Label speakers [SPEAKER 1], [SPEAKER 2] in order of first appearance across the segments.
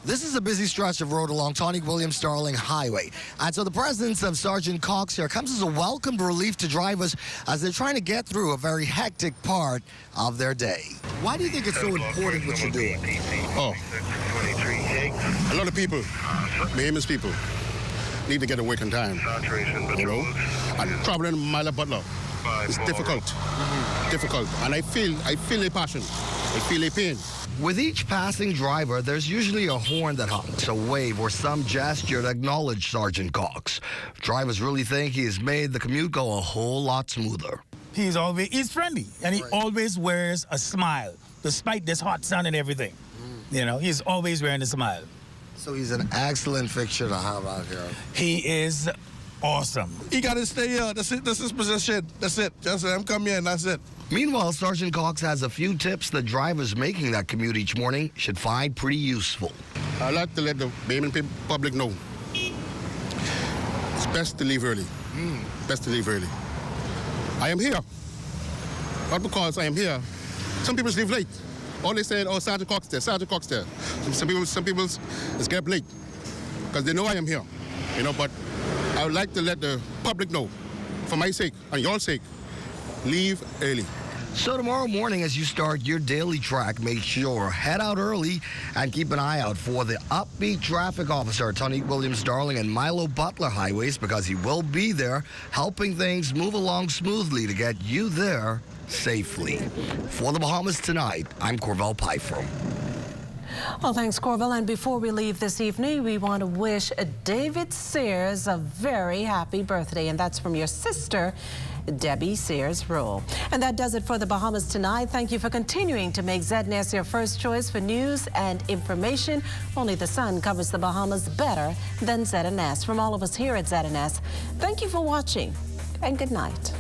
[SPEAKER 1] This is a busy stretch of road along Tony Williams Starling Highway. And so the presence of Sergeant Cox here comes as a welcome relief to drivers as they're trying to get through a very hectic part of their day. Why do you think it's so important what you're doing?
[SPEAKER 2] Oh, a lot of people, famous people, need to get to work on time. You know, and traveling a mile of Butler is difficult, difficult. And I feel a passion, I feel a pain.
[SPEAKER 1] With each passing driver, there's usually a horn that honks, a wave, or some gesture to acknowledge Sergeant Cox. Drivers really think he has made the commute go a whole lot smoother.
[SPEAKER 3] He's friendly, and he always wears a smile, despite this hot sun and everything. You know, he's always wearing a smile.
[SPEAKER 1] So he's an excellent fixture to have out here.
[SPEAKER 3] He is awesome.
[SPEAKER 4] He got to stay here. That's it. That's his position. That's it. Just let him come here and that's it.
[SPEAKER 1] Meanwhile, Sergeant Cox has a few tips that drivers making that commute each morning should find pretty useful.
[SPEAKER 2] I like to let the Bayman public know it's best to leave early. Best to leave early. I am here. Not because I am here. Some people leave late. All they say, oh, Sergeant Cox there, Sergeant Cox there. Some people just get up late because they know I am here. You know, but I would like to let the public know, for my sake and your sake, leave early.
[SPEAKER 1] So tomorrow morning as you start your daily track, make sure head out early and keep an eye out for the upbeat traffic officer at Tony Williams Darling and Milo Butler highways because he will be there helping things move along smoothly to get you there safely. For the Bahamas Tonight, I'm Corvell Pfeiffer.
[SPEAKER 5] Well, thanks, Corvell. And before we leave this evening, we want to wish David Sears a very happy birthday. And that's from your sister, Debbie Sears Rule. And that does it for the Bahamas Tonight. Thank you for continuing to make ZNS your first choice for news and information. Only the sun covers the Bahamas better than ZNS. From all of us here at ZNS, thank you for watching and good night.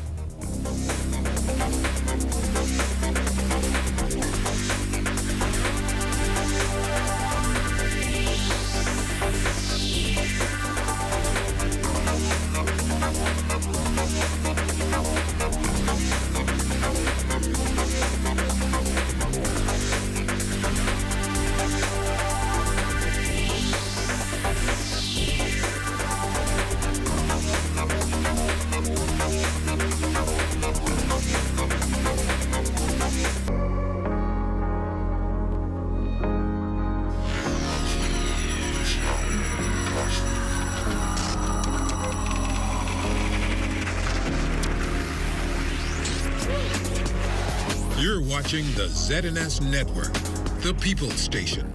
[SPEAKER 6] You're watching the ZNS Network, the People's Station.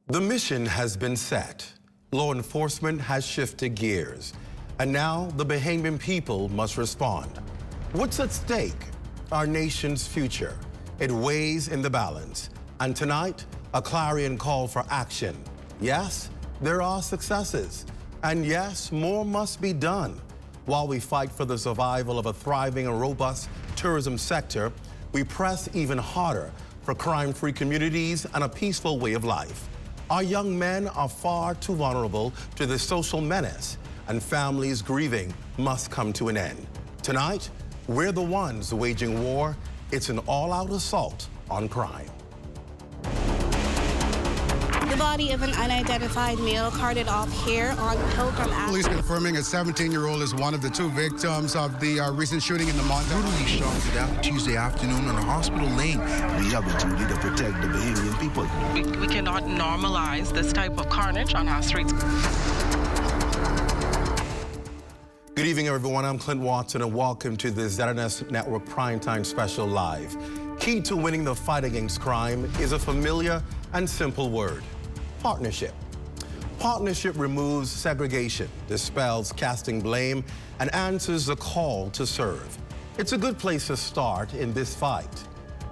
[SPEAKER 7] The mission has been set. Law enforcement has shifted gears. And now the Bahamian people must respond. What's at stake? Our nation's future. It weighs in the balance. And tonight, a clarion call for action. Yes, there are successes. And yes, more must be done. While we fight for the survival of a thriving and robust tourism sector, we press even harder for crime-free communities and a peaceful way of life. Our young men are far too vulnerable to this social menace, and families grieving must come to an end. Tonight, we're the ones waging war. It's an all-out assault on crime.
[SPEAKER 8] The body of an unidentified male carted off here on Pilgrim Avenue.
[SPEAKER 9] Police confirming a 17-year-old is one of the two victims of the recent shooting in the Montauk.
[SPEAKER 10] Brutally shot to death Tuesday afternoon on a hospital lane. We have a duty to protect the Bahamian people.
[SPEAKER 11] We cannot normalize this type of carnage on our streets.
[SPEAKER 7] Good evening, everyone. I'm Clint Watson, and welcome to the ZNS Network Primetime Special Live. Key to winning the fight against crime is a familiar and simple word: partnership. Partnership removes segregation, dispels casting blame, and answers the call to serve. It's a good place to start in this fight.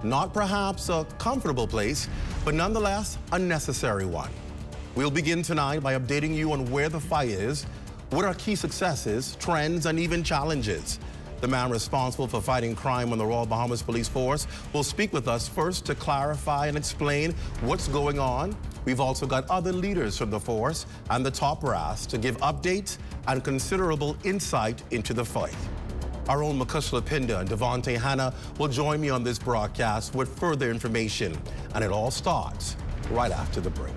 [SPEAKER 7] Not perhaps a comfortable place, but nonetheless a necessary one. We'll begin tonight by updating you on where the fight is, what are key successes, trends, and even challenges. The man responsible for fighting crime on the Royal Bahamas Police Force will speak with us first to clarify and explain what's going on. We've also got other leaders from the force and the top brass to give updates and considerable insight into the fight. Our own Makusla Pinda and Devontae Hanna will join me on this broadcast with further information, and it all starts right after the break.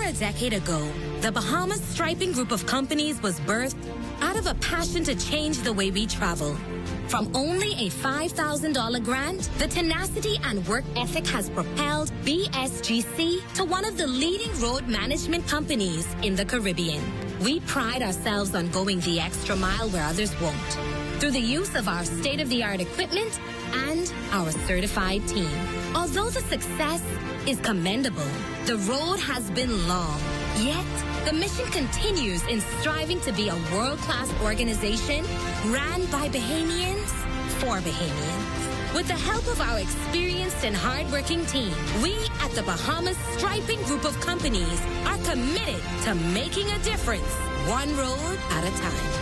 [SPEAKER 12] a decade ago, the Bahamas Striping Group of companies was birthed out of a passion to change the way we travel. From only a $5,000 grant, the tenacity and work ethic has propelled BSGC to one of the leading road management companies in the Caribbean. We pride ourselves on going the extra mile where others won't, through the use of our state-of-the-art equipment and our certified team. Although the success is commendable, the road has been long. Yet, the mission continues in striving to be a world-class organization ran by Bahamians for Bahamians. With the help of our experienced and hardworking team, we at the Bahamas Striping Group of companies are committed to making a difference, one road at a time.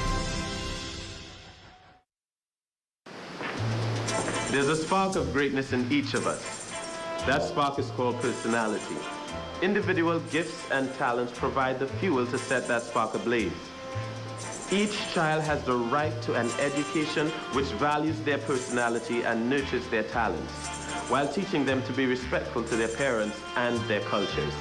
[SPEAKER 13] There's a spark of greatness in each of us. That spark is called personality. Individual gifts and talents provide the fuel to set that spark ablaze. Each child has the right to an education which values their personality and nurtures their talents, while teaching them to be respectful to their parents and their cultures.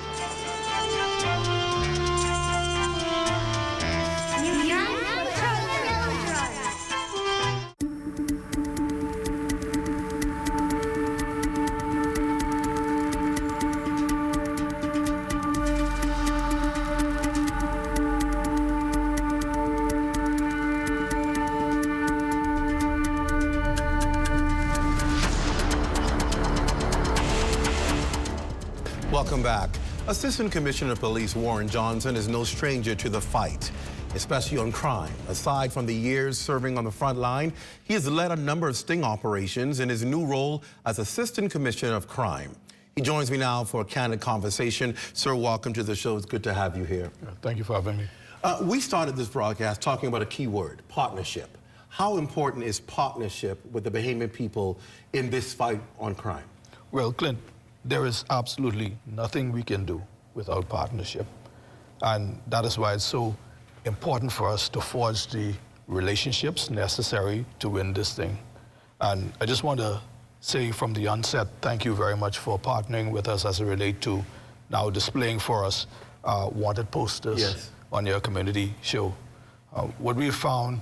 [SPEAKER 7] Welcome back. Assistant Commissioner of Police Warren Johnson is no stranger to the fight, especially on crime. Aside from the years serving on the front line, he has led a number of sting operations in his new role as Assistant Commissioner of Crime. He joins me now for a candid conversation. Sir, welcome to the show. It's good to have you here.
[SPEAKER 14] Thank you for having me.
[SPEAKER 7] We started this broadcast talking about a key word, partnership. How important is partnership with the Bahamian people in this fight on crime?
[SPEAKER 14] Well, Clint, there is absolutely nothing we can do without partnership. And that is why it's so important for us to forge the relationships necessary to win this thing. And I just want to say from the onset, thank you very much for partnering with us as it relates to now displaying for us wanted posters on your community show. What we found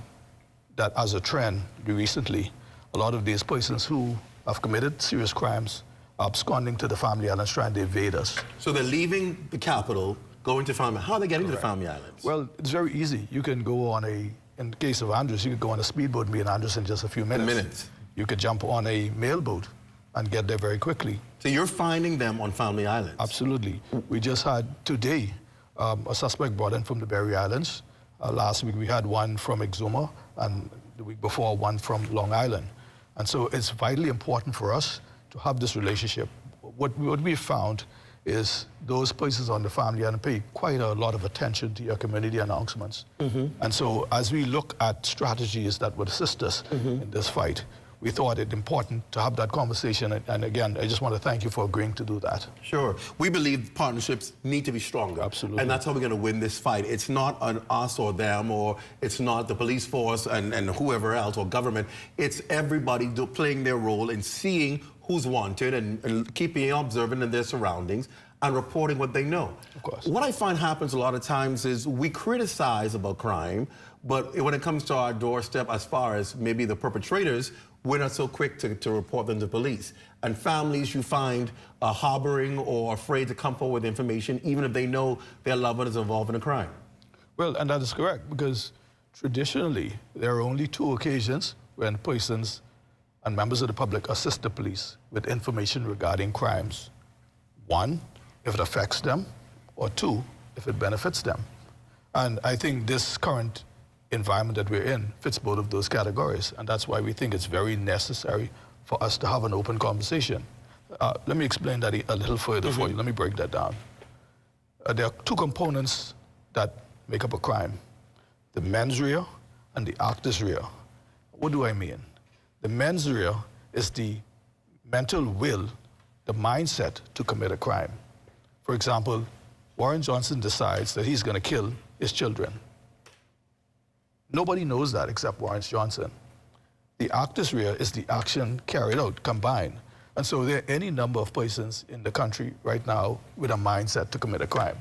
[SPEAKER 14] that as a trend recently, a lot of these persons who have committed serious crimes absconding to the Family Islands, trying to evade us.
[SPEAKER 7] So they're leaving the capital, going to Family Islands. How are they getting to the Family Islands?
[SPEAKER 14] Well, it's very easy. You can go on in the case of Andros, you could go on a speedboat and be in Andros in just a few minutes. You could jump on a mailboat and get there very quickly.
[SPEAKER 7] So you're finding them on Family Islands?
[SPEAKER 14] Absolutely. We just had today a suspect brought in from the Berry Islands. Last week we had one from Exuma, and the week before one from Long Island. And so it's vitally important for us to have this relationship. What we found is those places on the Family Island pay quite a lot of attention to your community announcements. And so as we look at strategies that would assist us in this fight, we thought it important to have that conversation. And again, I just want to thank you for agreeing to do that.
[SPEAKER 7] Sure. We believe partnerships need to be stronger.
[SPEAKER 14] Absolutely.
[SPEAKER 7] And that's how we're going to win this fight. It's not an us or them, or it's not the police force and whoever else or government. It's everybody playing their role in seeing who's wanted and keeping observant in their surroundings and reporting what they know.
[SPEAKER 14] Of course.
[SPEAKER 7] What I find happens a lot of times is we criticize about crime, but when it comes to our doorstep, as far as maybe the perpetrators, we're not so quick to report them to police. And families, you find, are harboring or afraid to come forward with information, even if they know their loved one is involved in a crime.
[SPEAKER 14] Well, and that is correct, because traditionally, there are only two occasions when persons and members of the public assist the police with information regarding crimes. One, if it affects them, or two, if it benefits them. And I think this current environment that we're in fits both of those categories, and that's why we think it's very necessary for us to have an open conversation. Let me explain that a little further for you. Let me break that down. There are two components that make up a crime: the mens rea and the actus rea. What do I mean? The mens rea is the mental will, the mindset to commit a crime. For example, Warren Johnson decides that he's going to kill his children. Nobody knows that except Warren Johnson. The actus rea is the action carried out, combined. And so there are any number of persons in the country right now with a mindset to commit a crime.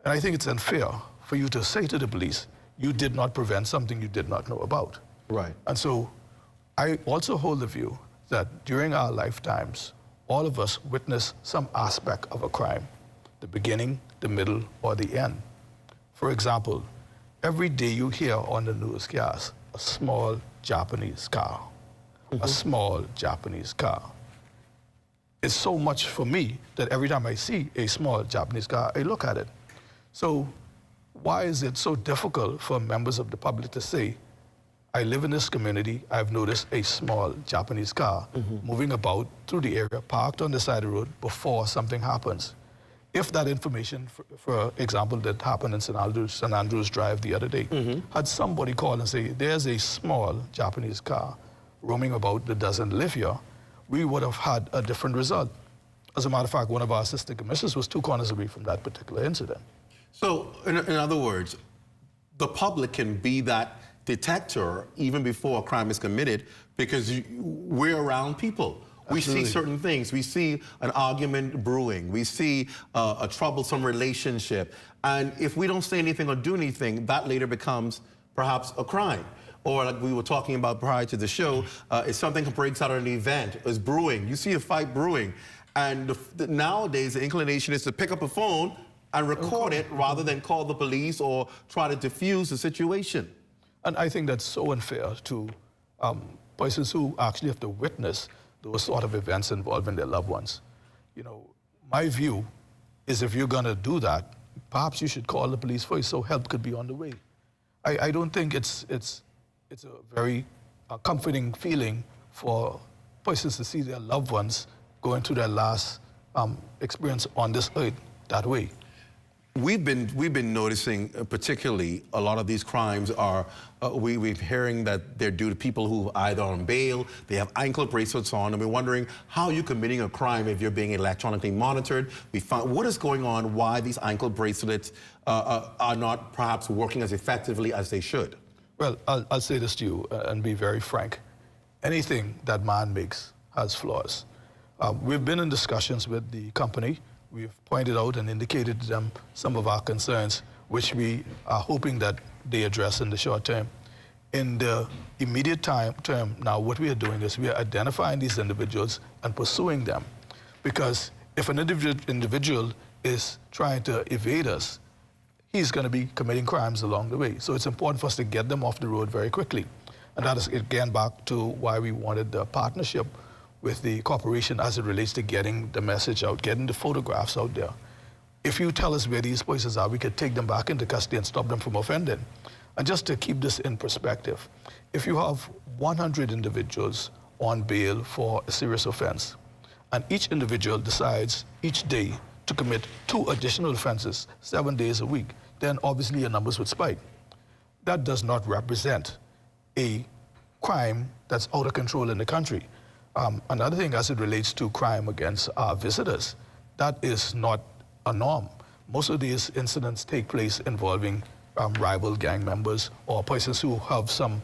[SPEAKER 14] And I think it's unfair for you to say to the police, you did not prevent something you did not know about.
[SPEAKER 7] Right.
[SPEAKER 14] And so I also hold the view that during our lifetimes, all of us witness some aspect of a crime, the beginning, the middle, or the end. For example, every day you hear on the newscast a small Japanese car, a small Japanese car. It's so much for me that every time I see a small Japanese car, I look at it. So why is it so difficult for members of the public to say, I live in this community, I've noticed a small Japanese car moving about through the area, parked on the side of the road before something happens? If that information, for example, that happened in St. Andrews Drive the other day, had somebody call and say, there's a small Japanese car roaming about that doesn't live here, we would have had a different result. As a matter of fact, one of our assistant commissioners was 2 corners away from that particular incident.
[SPEAKER 7] So, in other words, the public can be that detector even before a crime is committed because we're around people.
[SPEAKER 14] Absolutely.
[SPEAKER 7] We see certain things. We see an argument brewing. We see a troublesome relationship. And if we don't say anything or do anything, that later becomes perhaps a crime. Or like we were talking about prior to the show, if something breaks out at an event, is brewing, you see a fight brewing. And nowadays, the inclination is to pick up a phone and record it rather than call the police or try to diffuse the situation.
[SPEAKER 14] And I think that's so unfair to persons who actually have to witness those sort of events involving their loved ones. You know, my view is if you're gonna do that, perhaps you should call the police first so help could be on the way. I don't think it's a very comforting feeling for persons to see their loved ones going through their last experience on this earth that way.
[SPEAKER 7] We've been noticing, particularly, a lot of these crimes are, we're hearing that they're due to people who are either on bail, they have ankle bracelets on, and we're wondering how you're committing a crime if you're being electronically monitored. We found what is going on, why these ankle bracelets are not perhaps working as effectively as they should.
[SPEAKER 14] Well, I'll say this to you and be very frank. Anything that man makes has flaws. We've been in discussions with the company. We've pointed out and indicated to them some of our concerns, which we are hoping that they address in the short term. In the immediate term, now what we are doing is we are identifying these individuals and pursuing them. Because if an individual is trying to evade us, he's going to be committing crimes along the way. So it's important for us to get them off the road very quickly. And that is, again, back to why we wanted the partnership with the corporation as it relates to getting the message out, getting the photographs out there. If you tell us where these places are, we could take them back into custody and stop them from offending. And just to keep this in perspective, if you have 100 individuals on bail for a serious offense, and each individual decides each day to commit 2 additional offenses 7 days a week, then obviously your numbers would spike. That does not represent a crime that's out of control in the country. Another thing as it relates to crime against our visitors, that is not a norm. Most of these incidents take place involving rival gang members or persons who have some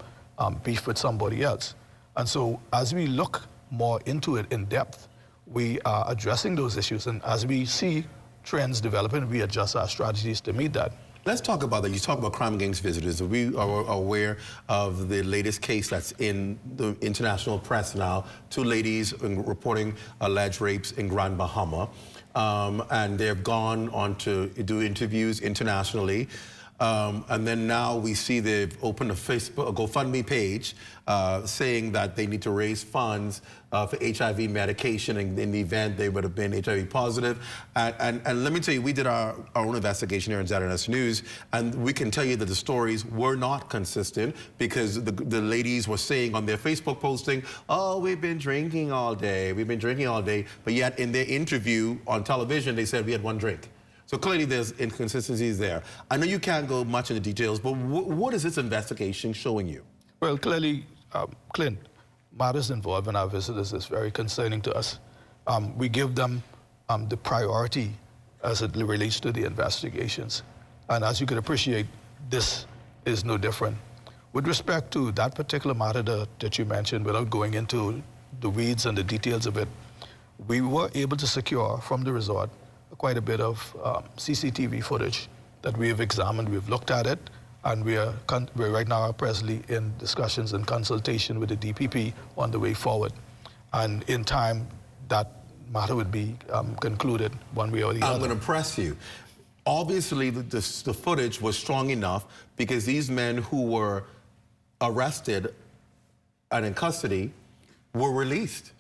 [SPEAKER 14] beef with somebody else. And so as we look more into it in depth, we are addressing those issues. And as we see trends developing, we adjust our strategies to meet that.
[SPEAKER 7] Let's talk about that. You talk about crime against visitors. We are aware of the latest case that's in the international press now. 2 ladies reporting alleged rapes in Grand Bahama. And they've gone on to do interviews internationally. And then now we see they've opened a GoFundMe page saying that they need to raise funds for HIV medication in the event they would have been HIV positive. And let me tell you, we did our own investigation here in ZNS News, and we can tell you that the stories were not consistent because the ladies were saying on their Facebook posting, oh, we've been drinking all day, but yet in their interview on television, they said we had 1 drink. So clearly there's inconsistencies there. I know you can't go much into details, but what is this investigation showing you?
[SPEAKER 14] Well, clearly, Clint, matters involving our visitors is very concerning to us. We give them the priority as it relates to the investigations. And as you can appreciate, this is no different. With respect to that particular matter that you mentioned, without going into the weeds and the details of it, we were able to secure from the resort quite a bit of CCTV footage that we have examined, we've looked at it, and we're right now presently in discussions and consultation with the DPP on the way forward. And in time, that matter would be concluded one way or the other.
[SPEAKER 7] I'm going to press you. Obviously, the footage was strong enough because these men who were arrested and in custody were released.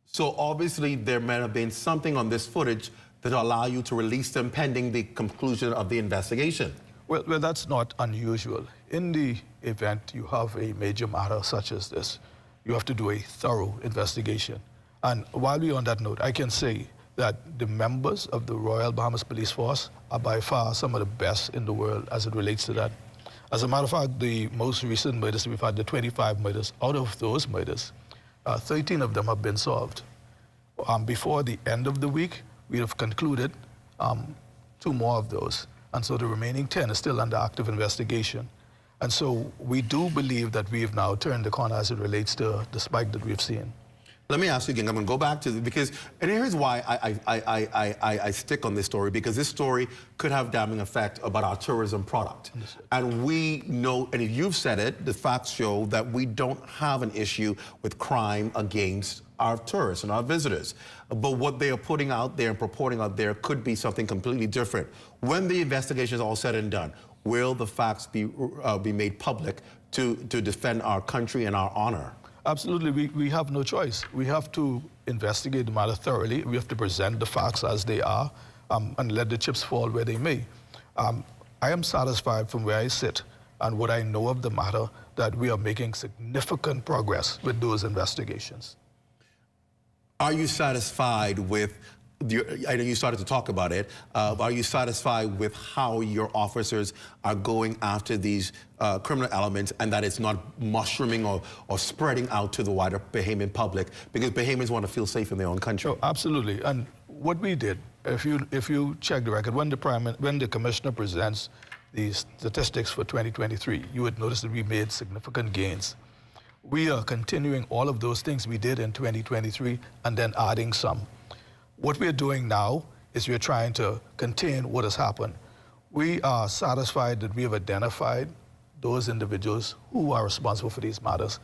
[SPEAKER 7] So obviously, there may have been something on this footage that allow you to release them pending the conclusion of the investigation.
[SPEAKER 14] Well, that's not unusual. In the event you have a major matter such as this, you have to do a thorough investigation. And while we're on that note, I can say that the members of the Royal Bahamas Police Force are by far some of the best in the world as it relates to that. As a matter of fact, the most recent murders, we've had the 25 murders. Out of those murders, 13 of them have been solved. Before the end of the week, we have concluded 2 more of those. And so the remaining 10 is still under active investigation. And so we do believe that we have now turned the corner as it relates to the spike that we've seen.
[SPEAKER 7] Let me ask you again, I'm going to go back to because, and here's why I stick on this story, because this story could have damning effect about our tourism product. And we know, and if you've said it, the facts show that we don't have an issue with crime against our tourists and our visitors. But what they are putting out there and purporting out there could be something completely different. When the investigation is all said and done, will the facts be made public to defend our country and our honor?
[SPEAKER 14] Absolutely, we have no choice. We have to investigate the matter thoroughly. We have to present the facts as they are and let the chips fall where they may. I am satisfied from where I sit and what I know of the matter that we are making significant progress with those investigations.
[SPEAKER 7] Are you satisfied with, I know you started to talk about it, are you satisfied with how your officers are going after these criminal elements and that it's not mushrooming or spreading out to the wider Bahamian public? Because Bahamians want to feel safe in their own country.
[SPEAKER 14] Oh, absolutely. And what we did, if you check the record, when the commissioner presents these statistics for 2023, you would notice that we made significant gains. We are continuing all of those things we did in 2023 and then adding some. What we're doing now is we're trying to contain what has happened. We are satisfied that we have identified those individuals who are responsible for these matters.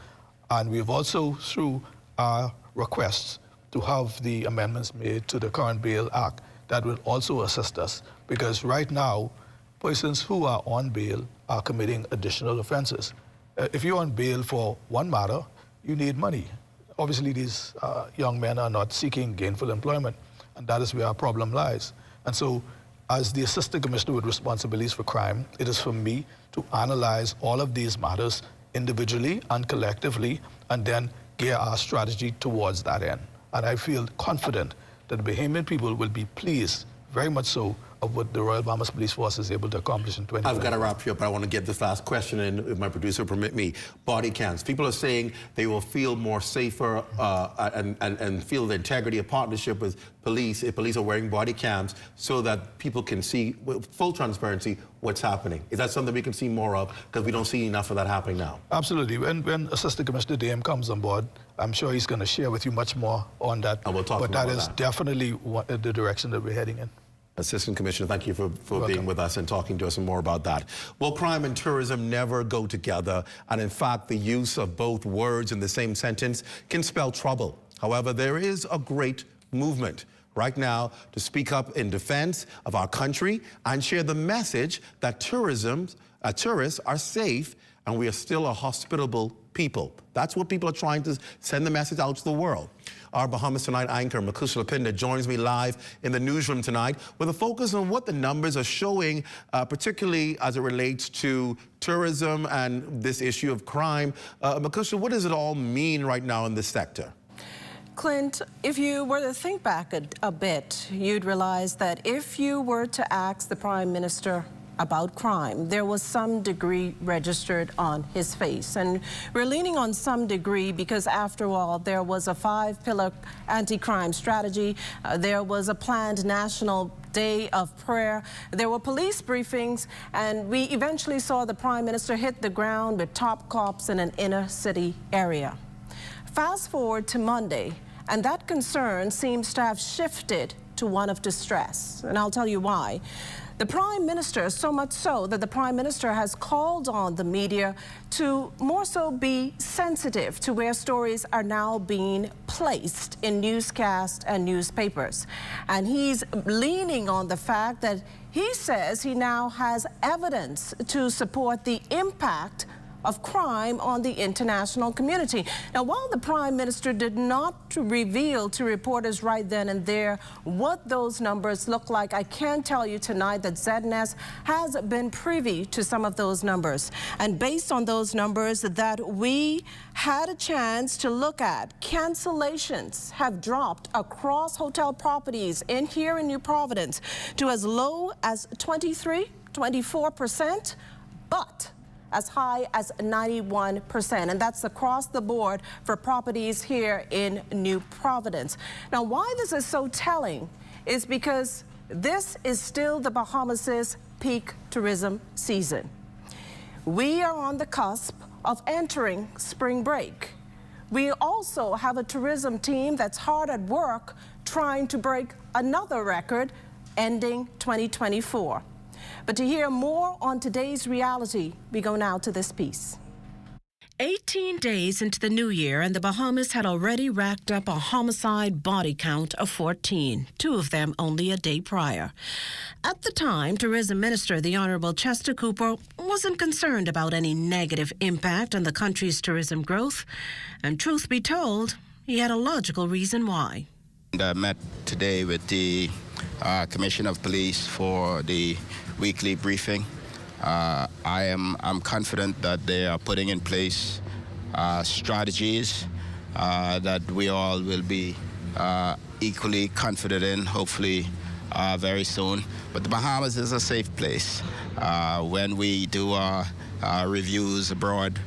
[SPEAKER 14] And we've also, through our requests to have the amendments made to the current bail act, that will also assist us. Because right now, persons who are on bail are committing additional offenses. If you're on bail for one matter, you need money. Obviously, these young men are not seeking gainful employment, and that is where our problem lies. And so, as the Assistant Commissioner with responsibilities for crime, it is for me to analyze all of these matters individually and collectively, and then gear our strategy towards that end. And I feel confident that the Bahamian people will be pleased, very much so, of what the Royal Bahamas Police Force is able to accomplish in 2020.
[SPEAKER 7] I've got to wrap you up, but I want to get this last question in, if my producer permit me. Body cams. People are saying they will feel more safer and feel the integrity of partnership with police if police are wearing body cams so that people can see with full transparency what's happening. Is that something we can see more of? Because we don't see enough of that happening now.
[SPEAKER 14] Absolutely. When Assistant Commissioner Dame comes on board, I'm sure he's going to share with you much more on that.
[SPEAKER 7] And we'll talk
[SPEAKER 14] but
[SPEAKER 7] more
[SPEAKER 14] that
[SPEAKER 7] about
[SPEAKER 14] is definitely the direction that we're heading in.
[SPEAKER 7] Assistant Commissioner, thank you for being with us and talking to us more about that. Well, crime and tourism never go together, and in fact, the use of both words in the same sentence can spell trouble. However, there is a great movement right now to speak up in defense of our country and share the message that tourists are safe and we are still a hospitable people. That's what people are trying to send the message out to the world. Our Bahamas Tonight anchor, Makusha Lapinda, joins me live in the newsroom tonight with a focus on what the numbers are showing, particularly as it relates to tourism and this issue of crime. Makusha, what does it all mean right now in this sector?
[SPEAKER 5] Clint, if you were to think back a bit, you'd realize that if you were to ask the Prime Minister about crime, there was some degree registered on his face. And we're leaning on some degree because, after all, there was a 5-pillar anti-crime strategy. There was a planned national day of prayer. There were police briefings, and we eventually saw the Prime Minister hit the ground with top cops in an inner city area. Fast forward to Monday, and that concern seems to have shifted to one of distress, and I'll tell you why. The Prime Minister, so much so that the Prime Minister has called on the media to more so be sensitive to where stories are now being placed in newscasts and newspapers. And he's leaning on the fact that he says he now has evidence to support the impact of crime on the international community. Now, while the Prime Minister did not reveal to reporters right then and there what those numbers look like, I can tell you tonight that ZNS has been privy to some of those numbers. And based on those numbers that we had a chance to look at, cancellations have dropped across hotel properties here in New Providence to as low as 24%, but as high as 91%, and that's across the board for properties here in New Providence. Now, why this is so telling is because this is still the Bahamas' peak tourism season. We are on the cusp of entering spring break. We also have a tourism team that's hard at work trying to break another record ending 2024. But to hear more on today's reality, we go now to this piece. 18 days into the new year, and the Bahamas had already racked up a homicide body count of 14, 2 of them only a day prior. At the time, Tourism Minister, the Honourable Chester Cooper, wasn't concerned about any negative impact on the country's tourism growth. And truth be told, he had a logical reason why.
[SPEAKER 15] I met today with the Commissioner of Police for the weekly briefing. I'm confident that they are putting in place strategies that we all will be equally confident in, hopefully very soon. But the Bahamas is a safe place. When we do our reviews abroad,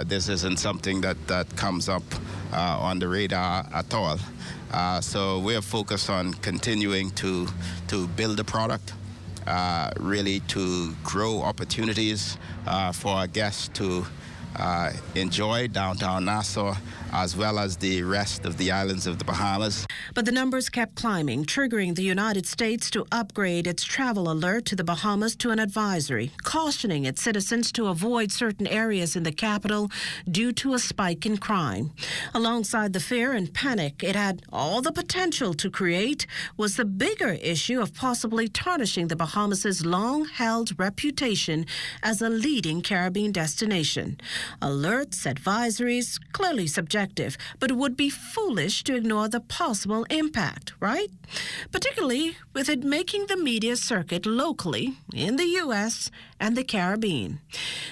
[SPEAKER 15] this isn't something that comes up on the radar at all. So we're focused on continuing to build the product, really to grow opportunities for our guests to enjoy downtown Nassau as well as the rest of the islands of the Bahamas.
[SPEAKER 5] But the numbers kept climbing, triggering the United States to upgrade its travel alert to the Bahamas to an advisory, cautioning its citizens to avoid certain areas in the capital due to a spike in crime. Alongside the fear and panic it had all the potential to create was the bigger issue of possibly tarnishing the Bahamas' long-held reputation as a leading Caribbean destination. Alerts, advisories, clearly subjective, but it would be foolish to ignore the possible impact, right? Particularly with it making the media circuit locally in the U.S. and the Caribbean.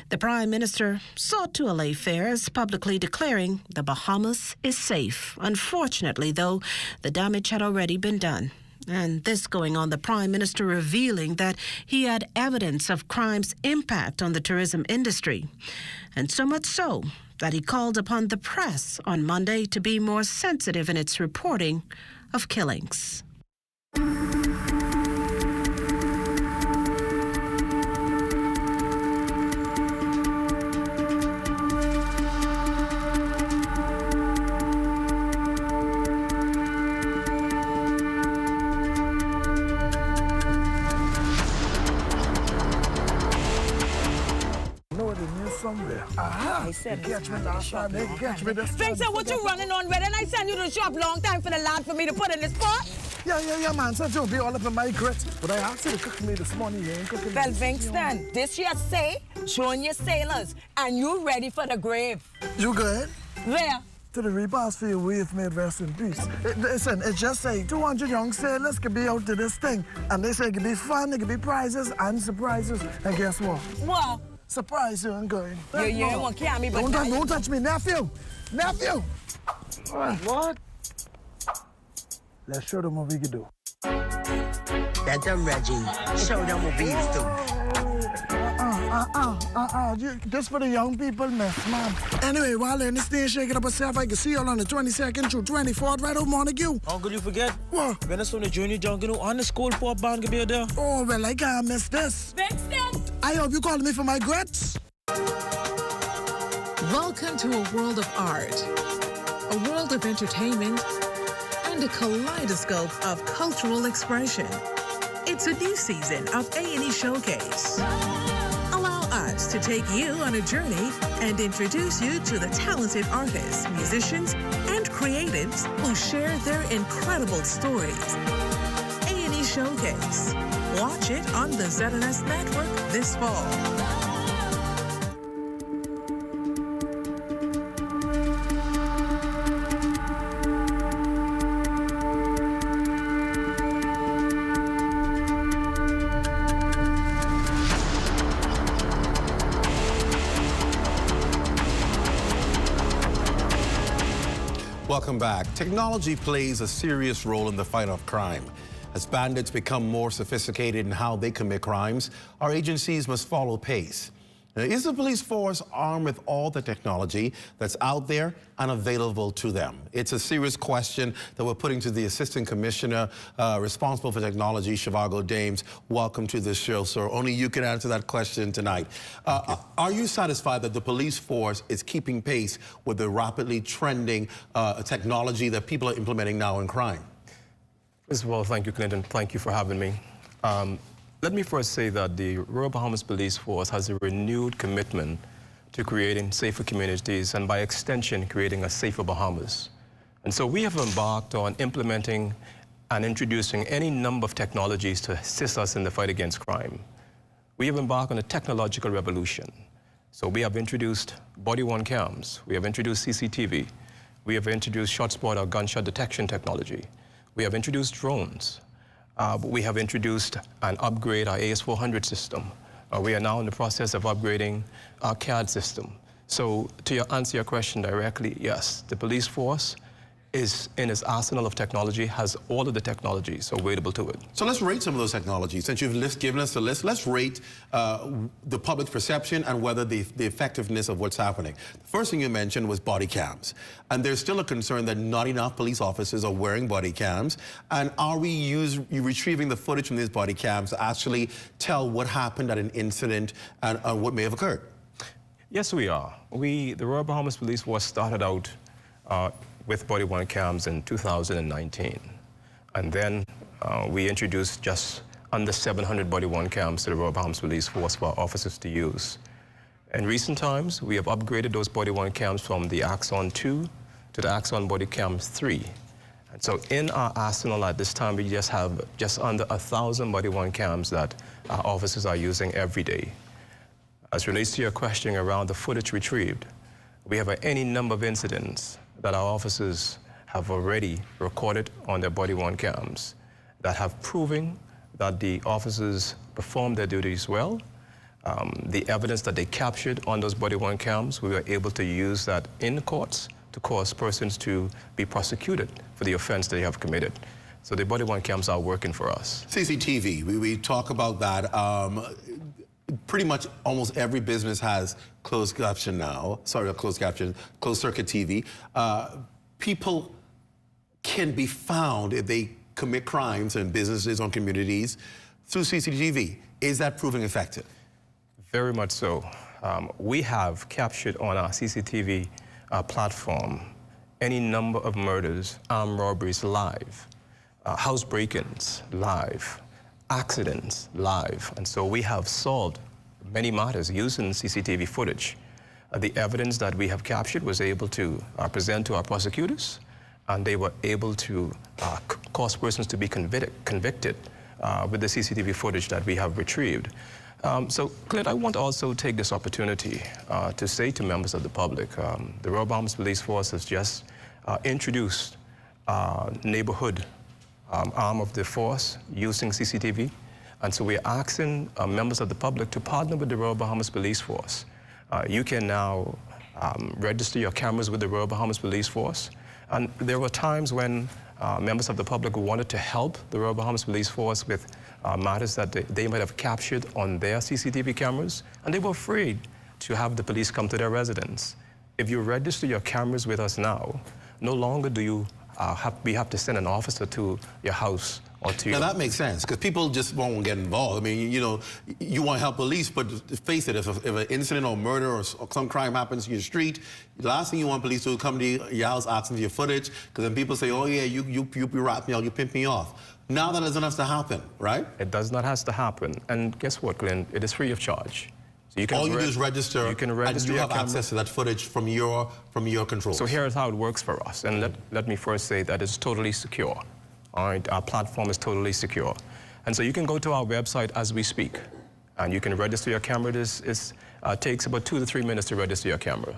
[SPEAKER 5] The Prime Minister sought to allay fears, publicly declaring the Bahamas is safe. Unfortunately, though, the damage had already been done. And this going on, the Prime Minister revealing that he had evidence of crime's impact on the tourism industry. And so much so that he called upon the press on Monday to be more sensitive in its reporting of killings.
[SPEAKER 4] Somewhere. I said, catch me last time, they catch me this time.
[SPEAKER 16] Vincent, what you running on with? And I sent you to the shop long time for the lad for me to put in this pot.
[SPEAKER 4] Yeah, man. So you'll be all up in my grits. But I asked you to cook me this morning. You ain't cooking
[SPEAKER 16] well, Vincent, this year say, junior sailors, and you ready for the grave.
[SPEAKER 4] You good?
[SPEAKER 16] Where?
[SPEAKER 4] To the repast for your wave made rest in peace. Listen, it just say 200 young sailors could be out to this thing. And they say it could be fun, it could be prizes and surprises. And guess what?
[SPEAKER 16] What?
[SPEAKER 4] Surprise you and going.
[SPEAKER 16] You won't carry me, but
[SPEAKER 4] don't touch me, nephew! Nephew!
[SPEAKER 16] What?
[SPEAKER 4] Let's show them what we can do.
[SPEAKER 17] Let them, Reggie. Show them what we do.
[SPEAKER 4] Just for the young people, miss, man. Anyway, while in the station shaking up herself, I can see you on the 22nd through 24th, right over Montague.
[SPEAKER 18] Uncle, you forget?
[SPEAKER 4] What?
[SPEAKER 18] When it's on the junior jungle, on the school pop band can be there.
[SPEAKER 4] Oh, well, I can't miss this.
[SPEAKER 16] Vincent!
[SPEAKER 4] I hope you called me for my grits.
[SPEAKER 19] Welcome to a world of art, a world of entertainment, and and a kaleidoscope of cultural expression. It's a new season of A&E Showcase. Allow us to take you on a journey and introduce you to the talented artists, musicians, and creatives who share their incredible stories. A&E Showcase. Watch it on the ZNS Network this fall.
[SPEAKER 7] Welcome back. Technology plays a serious role in the fight of crime. As bandits become more sophisticated in how they commit crimes, our agencies must follow pace. Now, is the police force armed with all the technology that's out there and available to them? It's a serious question that we're putting to the Assistant Commissioner responsible for technology, Shivago Dames. Welcome to the show, sir. Only you can answer that question tonight. Are you satisfied that the police force is keeping pace with the rapidly trending technology that people are implementing now in crime?
[SPEAKER 20] First of all, thank you, Clinton. Thank you for having me. Let me first say that the Royal Bahamas Police Force has a renewed commitment to creating safer communities and, by extension, creating a safer Bahamas. And so we have embarked on implementing and introducing any number of technologies to assist us in the fight against crime. We have embarked on a technological revolution. So we have introduced body-worn cams. We have introduced CCTV. We have introduced shot spot or gunshot detection technology. We have introduced drones. We have introduced and upgrade our AS400 system. We are now in the process of upgrading our CAD system. So to answer your question directly, yes, the police force is in its arsenal of technology, has all of the technologies available to it.
[SPEAKER 7] So let's rate some of those technologies. Since you've given us the list, let's rate the public's perception and whether the effectiveness of what's happening. The first thing you mentioned was body cams. And there's still a concern that not enough police officers are wearing body cams. And are we retrieving the footage from these body cams to actually tell what happened at an incident and what may have occurred?
[SPEAKER 20] Yes, we are. The Royal Bahamas Police Force started out with body-worn cams in 2019. And then we introduced just under 700 body-worn cams to the Royal Bahamas Police Force for our officers to use. In recent times, we have upgraded those body-worn cams from the Axon 2 to the Axon Body Cam 3. And so in our arsenal at this time, we just have just under 1,000 body-worn cams that our officers are using every day. As relates to your question around the footage retrieved, we have any number of incidents that our officers have already recorded on their body-worn cams that have proven that the officers performed their duties well. The evidence that they captured on those body-worn cams, we were able to use that in courts to cause persons to be prosecuted for the offense they have committed. So the body-worn cams are working for us.
[SPEAKER 7] CCTV, we talk about that. Pretty much almost every business has closed caption now. Sorry, not closed caption, closed circuit TV. People can be found if they commit crimes in businesses or communities through CCTV. Is that proving effective?
[SPEAKER 20] Very much so. We have captured on our CCTV platform any number of murders, armed robberies live, house break-ins live, accidents live. And so we have solved many matters using CCTV footage. The evidence that we have captured was able to present to our prosecutors, and they were able to cause persons to be convicted with the CCTV footage that we have retrieved. So, Clint, I want to also take this opportunity to say to members of the public, the Royal Bahamas Police Force has just introduced neighborhood arm of the force using CCTV. And so we're asking members of the public to partner with the Royal Bahamas Police Force. You can now register your cameras with the Royal Bahamas Police Force. And there were times when members of the public wanted to help the Royal Bahamas Police Force with matters that they might have captured on their CCTV cameras, and they were afraid to have the police come to their residence. If you register your cameras with us now, no longer do you we have to send an officer to your house or to
[SPEAKER 7] Now
[SPEAKER 20] your...
[SPEAKER 7] that makes sense, because people just won't get involved. I mean, you know, you want to help police, but face it, if an incident or murder or some crime happens in your street, the last thing you want police to do is come to your house asking for your footage, because then people say, oh yeah, you rat me out, you pimp me off. Now that doesn't have to happen, right?
[SPEAKER 20] It does not have to happen. And guess what, Glenn? It is free of charge. So you can
[SPEAKER 7] all you do is register,
[SPEAKER 20] you can register
[SPEAKER 7] and you have
[SPEAKER 20] camera.
[SPEAKER 7] access to that footage from your control.
[SPEAKER 20] So here's how it works for us. And let me first say that it's totally secure. All right, our platform is totally secure. And so you can go to our website as we speak, and you can register your camera. It takes about 2 to 3 minutes to register your camera.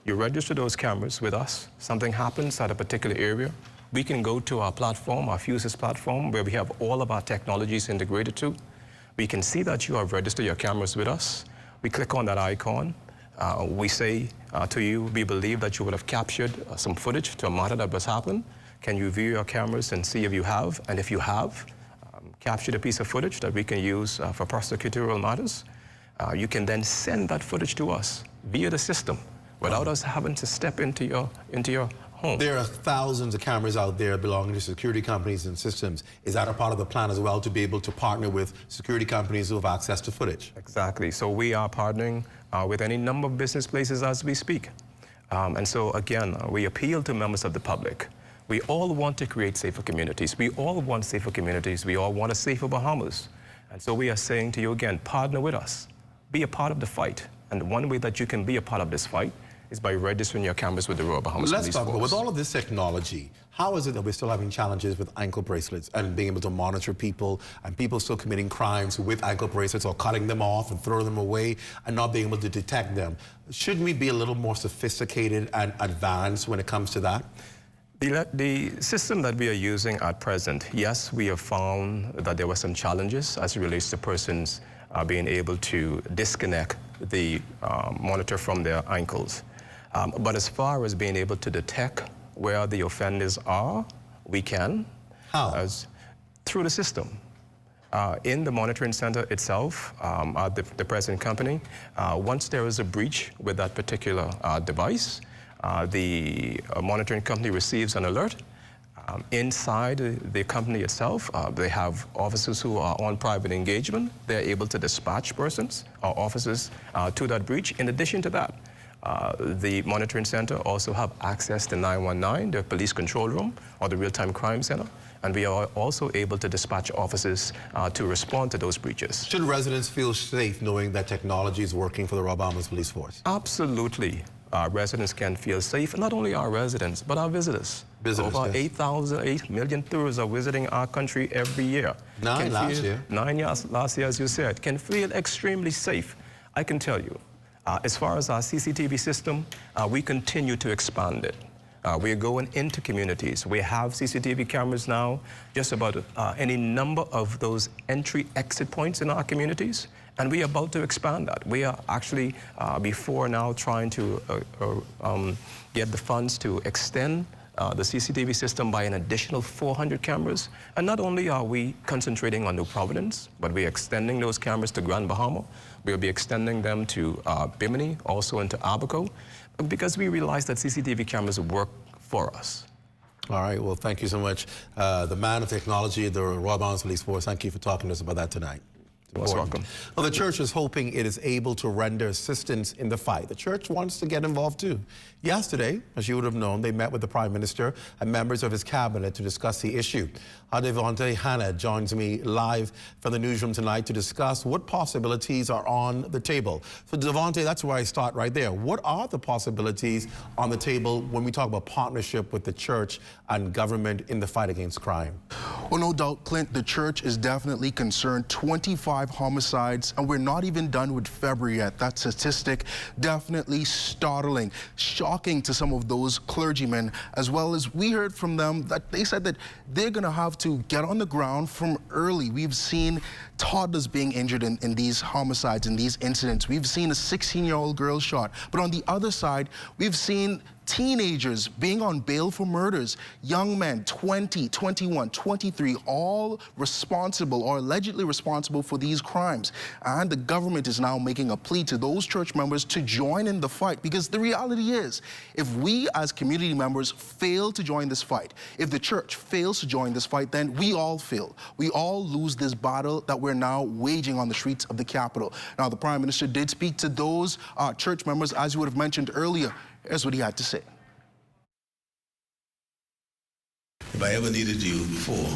[SPEAKER 20] You register those cameras with us. Something happens at a particular area. We can go to our platform, our Fuses platform, where we have all of our technologies integrated to. We can see that you have registered your cameras with us. We click on that icon. We say to you, we believe that you would have captured some footage to a matter that was happened. Can you view your cameras and see if you have? And if you have, captured a piece of footage that we can use for prosecutorial matters, you can then send that footage to us via the system without us having to step into your home.
[SPEAKER 7] There are thousands of cameras out there belonging to security companies and systems. Is that a part of the plan as well, to be able to partner with security companies who have access to footage?
[SPEAKER 20] Exactly. So we are partnering with any number of business places as we speak. And so again, we appeal to members of the public. We all want to create safer communities. We all want safer communities. We all want a safer Bahamas. And so we are saying to you again, partner with us. Be a part of the fight. And one way that you can be a part of this fight is by registering your cameras with the Royal Bahamas Police Force.
[SPEAKER 7] Let's talk about, with all of this technology, how is it that we're still having challenges with ankle bracelets and being able to monitor people, and people still committing crimes with ankle bracelets or cutting them off and throwing them away and not being able to detect them? Shouldn't we be a little more sophisticated and advanced when it comes to that?
[SPEAKER 20] The system that we are using at present, yes, we have found that there were some challenges as it relates to persons being able to disconnect the monitor from their ankles. But as far as being able to detect where the offenders are, we can.
[SPEAKER 7] How?
[SPEAKER 20] Through the system. In the monitoring center itself, at the present company, once there is a breach with that particular device, the monitoring company receives an alert. Inside the company itself, they have officers who are on private engagement. They're able to dispatch persons or officers to that breach. In addition to that, the monitoring center also have access to 919, the police control room, or the real-time crime center. And we are also able to dispatch officers to respond to those breaches.
[SPEAKER 7] Should residents feel safe knowing that technology is working for the Royal Bahamas Police Force?
[SPEAKER 20] Absolutely. Residents can feel safe, not only our residents, but our visitors. Over 8 million tourists are visiting our country every year.
[SPEAKER 7] 9 last year.
[SPEAKER 20] 9 years last year, as you said, can feel extremely safe. I can tell you, as far as our CCTV system, we continue to expand it. We're going into communities. We have CCTV cameras now, just about any number of those entry-exit points in our communities, and we are about to expand that. We are actually, before now, trying to get the funds to extend the CCTV system by an additional 400 cameras. And not only are we concentrating on New Providence, but we're extending those cameras to Grand Bahama. We'll be extending them to Bimini, also into Abaco, because we realize that CCTV cameras work for us.
[SPEAKER 7] All right, well, thank you so much. The man of technology, the Royal Bahamas Police Force, thank you for talking to us about that tonight.
[SPEAKER 20] Most welcome.
[SPEAKER 7] Well, the church is hoping it is able to render assistance in the fight. The church wants to get involved too. Yesterday, as you would have known, they met with the Prime Minister and members of his cabinet to discuss the issue. Devontae Hannah joins me live from the newsroom tonight to discuss what possibilities are on the table. So Devontae, that's where I start right there. What are the possibilities on the table when we talk about partnership with the church and government in the fight against crime?
[SPEAKER 9] Well, no doubt, Clint, the church is definitely concerned. 25 homicides, and we're not even done with February yet. That statistic definitely startling, shocking to some of those clergymen, as well as we heard from them that they said that they're going to have to get on the ground from early. We've seen toddlers being injured in these homicides, in these incidents. We've seen a 16-year-old girl shot. But on the other side, we've seen teenagers being on bail for murders, young men, 20, 21, 23, all responsible or allegedly responsible for these crimes. And the government is now making a plea to those church members to join in the fight, because the reality is, if we as community members fail to join this fight, if the church fails to join this fight, then we all fail. We all lose this battle that we're now waging on the streets of the capital. Now, the Prime Minister did speak to those church members, as you would have mentioned earlier. Here's what he had to say.
[SPEAKER 21] If I ever needed you before,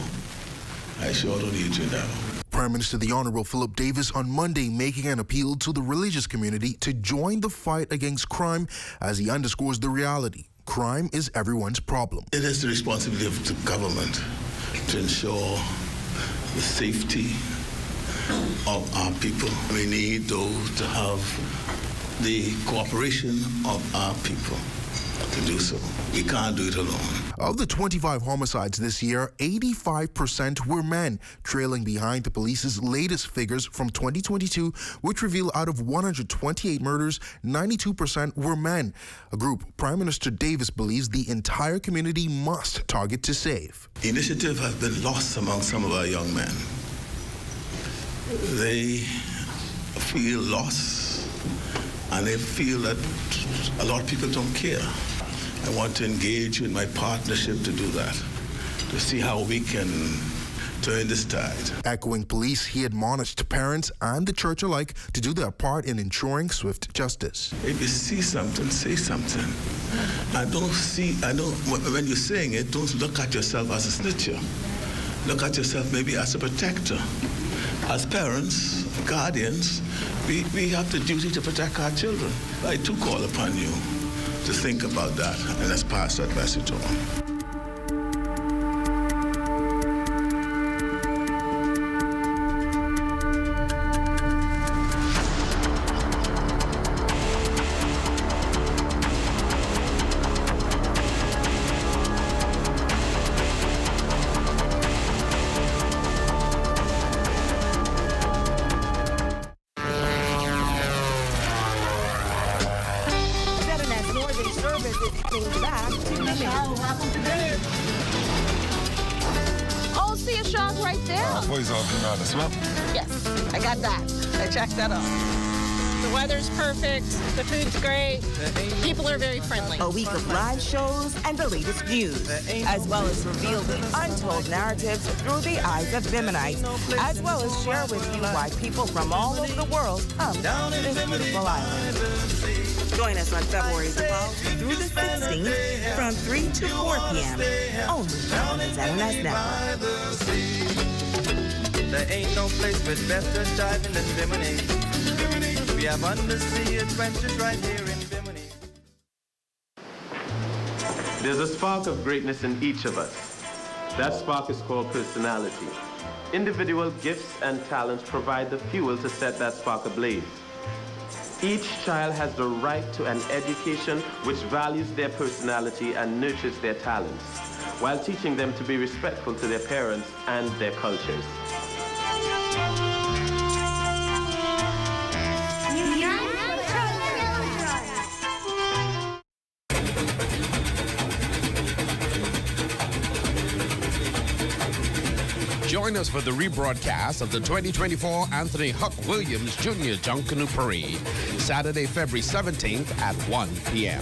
[SPEAKER 21] I sure don't need you now.
[SPEAKER 9] Prime Minister the Honourable Philip Davis on Monday making an appeal to the religious community to join the fight against crime, as he underscores the reality. Crime is everyone's problem.
[SPEAKER 21] It is the responsibility of the government to ensure the safety of our people. We need those to have the cooperation of our people to do so. We can't do it alone.
[SPEAKER 9] Of the 25 homicides this year, 85% were men, trailing behind the police's latest figures from 2022, which reveal out of 128 murders, 92% were men. A group Prime Minister Davis believes the entire community must target to save.
[SPEAKER 21] Initiative has been lost among some of our young men. They feel lost, and they feel that a lot of people don't care. I want to engage you in my partnership to do that, to see how we can turn this tide.
[SPEAKER 9] Echoing police, he admonished parents and the church alike to do their part in ensuring swift justice.
[SPEAKER 21] If you see something, say something. When you're saying it, don't look at yourself as a snitcher. Look at yourself maybe as a protector. As parents, guardians, we have the duty to protect our children. I too call upon you to think about that, and let's pass that message on.
[SPEAKER 22] Oh, see a shark right there. Yes, I got that. I checked that off. The weather's perfect. The food's great. People are very friendly.
[SPEAKER 16] A week of live shows and the latest news, as well as reveal the untold narratives through the eyes of Biminites, as well as share with you why people from all over the world come to this beautiful island. Join us on February 12th through the 16th from 3 to 4 p.m. only on the ZNS Network.
[SPEAKER 23] There ain't no place with better diving than Bimini. We have undersea adventures right here in Bimini.
[SPEAKER 13] There's a spark of greatness in each of us. That spark is called personality. Individual gifts and talents provide the fuel to set that spark ablaze. Each child has the right to an education which values their personality and nurtures their talents, while teaching them to be respectful to their parents and their cultures.
[SPEAKER 24] Join us for the rebroadcast of the 2024 Anthony Huck Williams Jr. Junkanoo Parade, Saturday, February 17th at 1 p.m.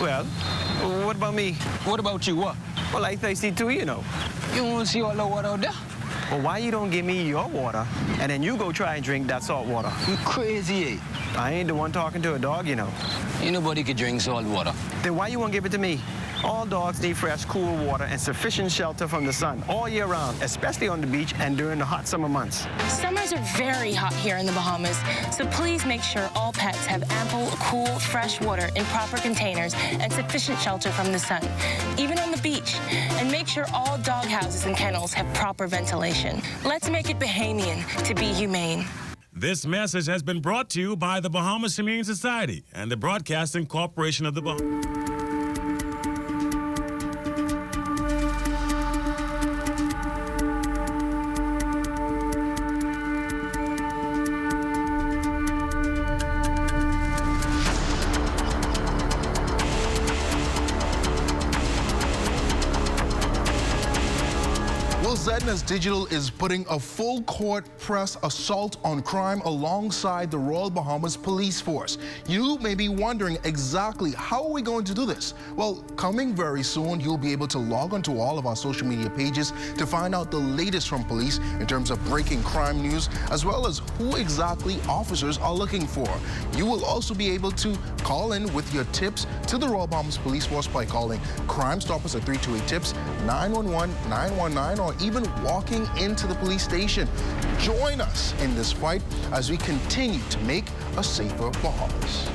[SPEAKER 18] Well, what about me?
[SPEAKER 25] What about you, what?
[SPEAKER 18] Well, I thirsty too, you know.
[SPEAKER 25] You want to see all the water out there?
[SPEAKER 18] Well, why you don't give me your water, and then you go try and drink that salt water?
[SPEAKER 25] You crazy, eh?
[SPEAKER 18] I ain't the one talking to a dog, you know.
[SPEAKER 25] Ain't nobody can drink salt water.
[SPEAKER 18] Then why you won't give it to me? All dogs need fresh, cool water and sufficient shelter from the sun all year round, especially on the beach and during the hot summer months.
[SPEAKER 1] Summers are very hot here in the Bahamas, so please make sure all pets have ample, cool, fresh water in proper containers and sufficient shelter from the sun, even on the beach. And make sure all dog houses and kennels have proper ventilation. Let's make it Bahamian to be humane.
[SPEAKER 2] This message has been brought to you by the Bahamas Humane Society and the Broadcasting Corporation of the Bahamas.
[SPEAKER 9] ZNS Digital is putting a full-court press assault on crime alongside the Royal Bahamas Police Force. You may be wondering exactly how are we going to do this? Well, coming very soon, you'll be able to log onto all of our social media pages to find out the latest from police in terms of breaking crime news, as well as who exactly officers are looking for. You will also be able to call in with your tips to the Royal Bahamas Police Force by calling Crime Stoppers at 328-TIPS, 911, 919, or even walking into the police station. Join us in this fight as we continue to make a safer Bahamas.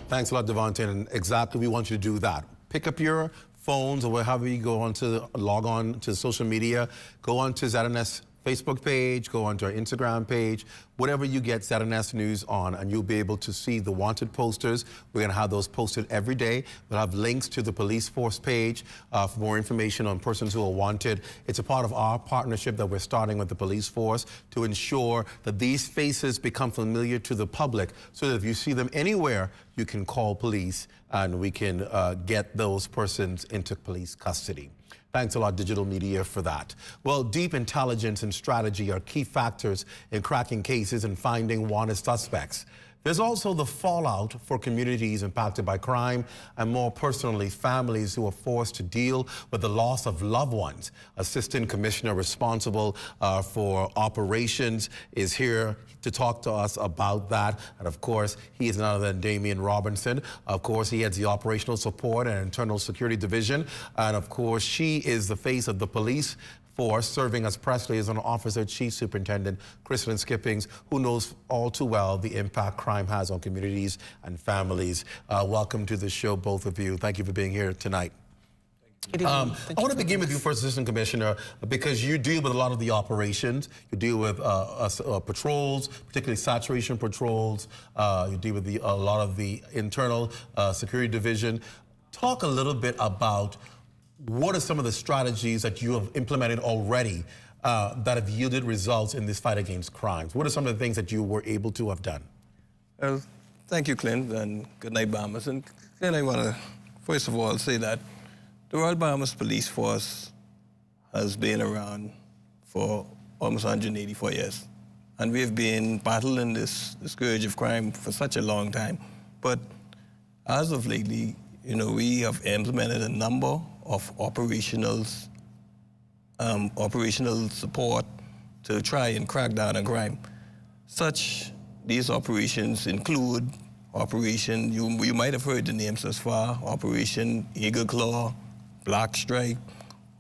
[SPEAKER 7] Thanks a lot, Devontae, and exactly we want you to do that. Pick up your phones or wherever you go on to log on to social media, go on to ZNS Facebook page, go onto our Instagram page, whatever you get ZNS News on, and you'll be able to see the wanted posters. We're going to have those posted every day. We'll have links to the police force page for more information on persons who are wanted. It's a part of our partnership that we're starting with the police force to ensure that these faces become familiar to the public, so that if you see them anywhere, you can call police and we can get those persons into police custody. Thanks a lot, digital media, for that. Well, deep intelligence and strategy are key factors in cracking cases and finding wanted suspects. There's also the fallout for communities impacted by crime, and more personally, families who are forced to deal with the loss of loved ones. Assistant Commissioner responsible for operations is here to talk to us about that. And of course, he is none other than Damian Robinson. Of course, he heads the Operational Support and Internal Security Division. And of course, she is the face of the police force, serving as press liaison officer, Chief Superintendent Kristen Skippings, who knows all too well the impact crime has on communities and families. Welcome to the show, both of you. Thank you for being here tonight. I want to begin with you first, Assistant Commissioner, because you deal with a lot of the operations. You deal with patrols, particularly saturation patrols. You deal with a lot of the Internal Security Division. Talk a little bit about what are some of the strategies that you have implemented already that have yielded results in this fight against crimes? What are some of the things that you were able to have done?
[SPEAKER 3] Well, thank you, Clint, and good night, Bahamas. And then I want to, first of all, say that the Royal Bahamas Police Force has been around for almost 184 years. And we've been battling this scourge of crime for such a long time. But as of lately, you know, we have implemented a number of operational support to try and crack down on crime. These operations include Operation, you might have heard the names thus far, Operation Eagle Claw, Black Strike,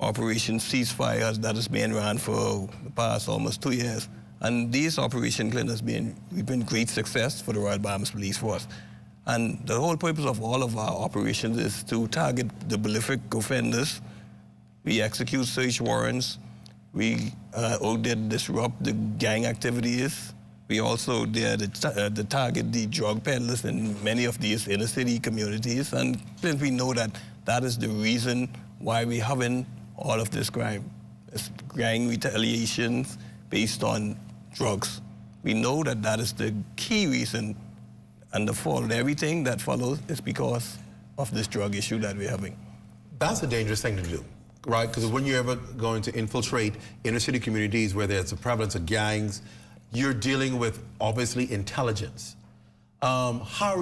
[SPEAKER 3] Operation Ceasefire, that has been around for the past almost 2 years. And these operations, Clint, we've been great success for the Royal Bahamas Police Force. And the whole purpose of all of our operations is to target the prolific offenders. We execute search warrants. We out there disrupt the gang activities. We also there to target the drug peddlers in many of these inner city communities. And since we know that that is the reason why we're having all of this crime. It's gang retaliations based on drugs. We know that that is the key reason, and the fall and everything that follows is because of this drug issue that we're having.
[SPEAKER 7] That's a dangerous thing to do, right? Because when you're ever going to infiltrate inner city communities where there's a prevalence of gangs, you're dealing with, obviously, intelligence. How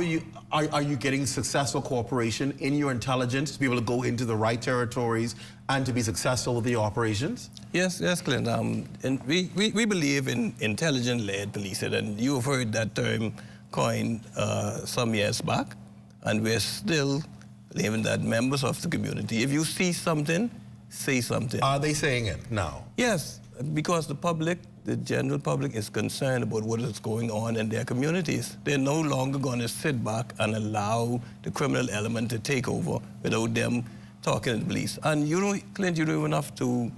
[SPEAKER 7] are you getting successful cooperation in your intelligence to be able to go into the right territories and to be successful with the operations?
[SPEAKER 3] Yes, Clint. And we believe in intelligence-led policing, and you have heard that term coined some years back, and we're still believing that members of the community, if you see something, say something.
[SPEAKER 7] Are they saying it now?
[SPEAKER 3] Yes, because the public, the general public is concerned about what is going on in their communities. They're no longer going to sit back and allow the criminal element to take over without them talking to the police. And you know, Clint, you don't even have to,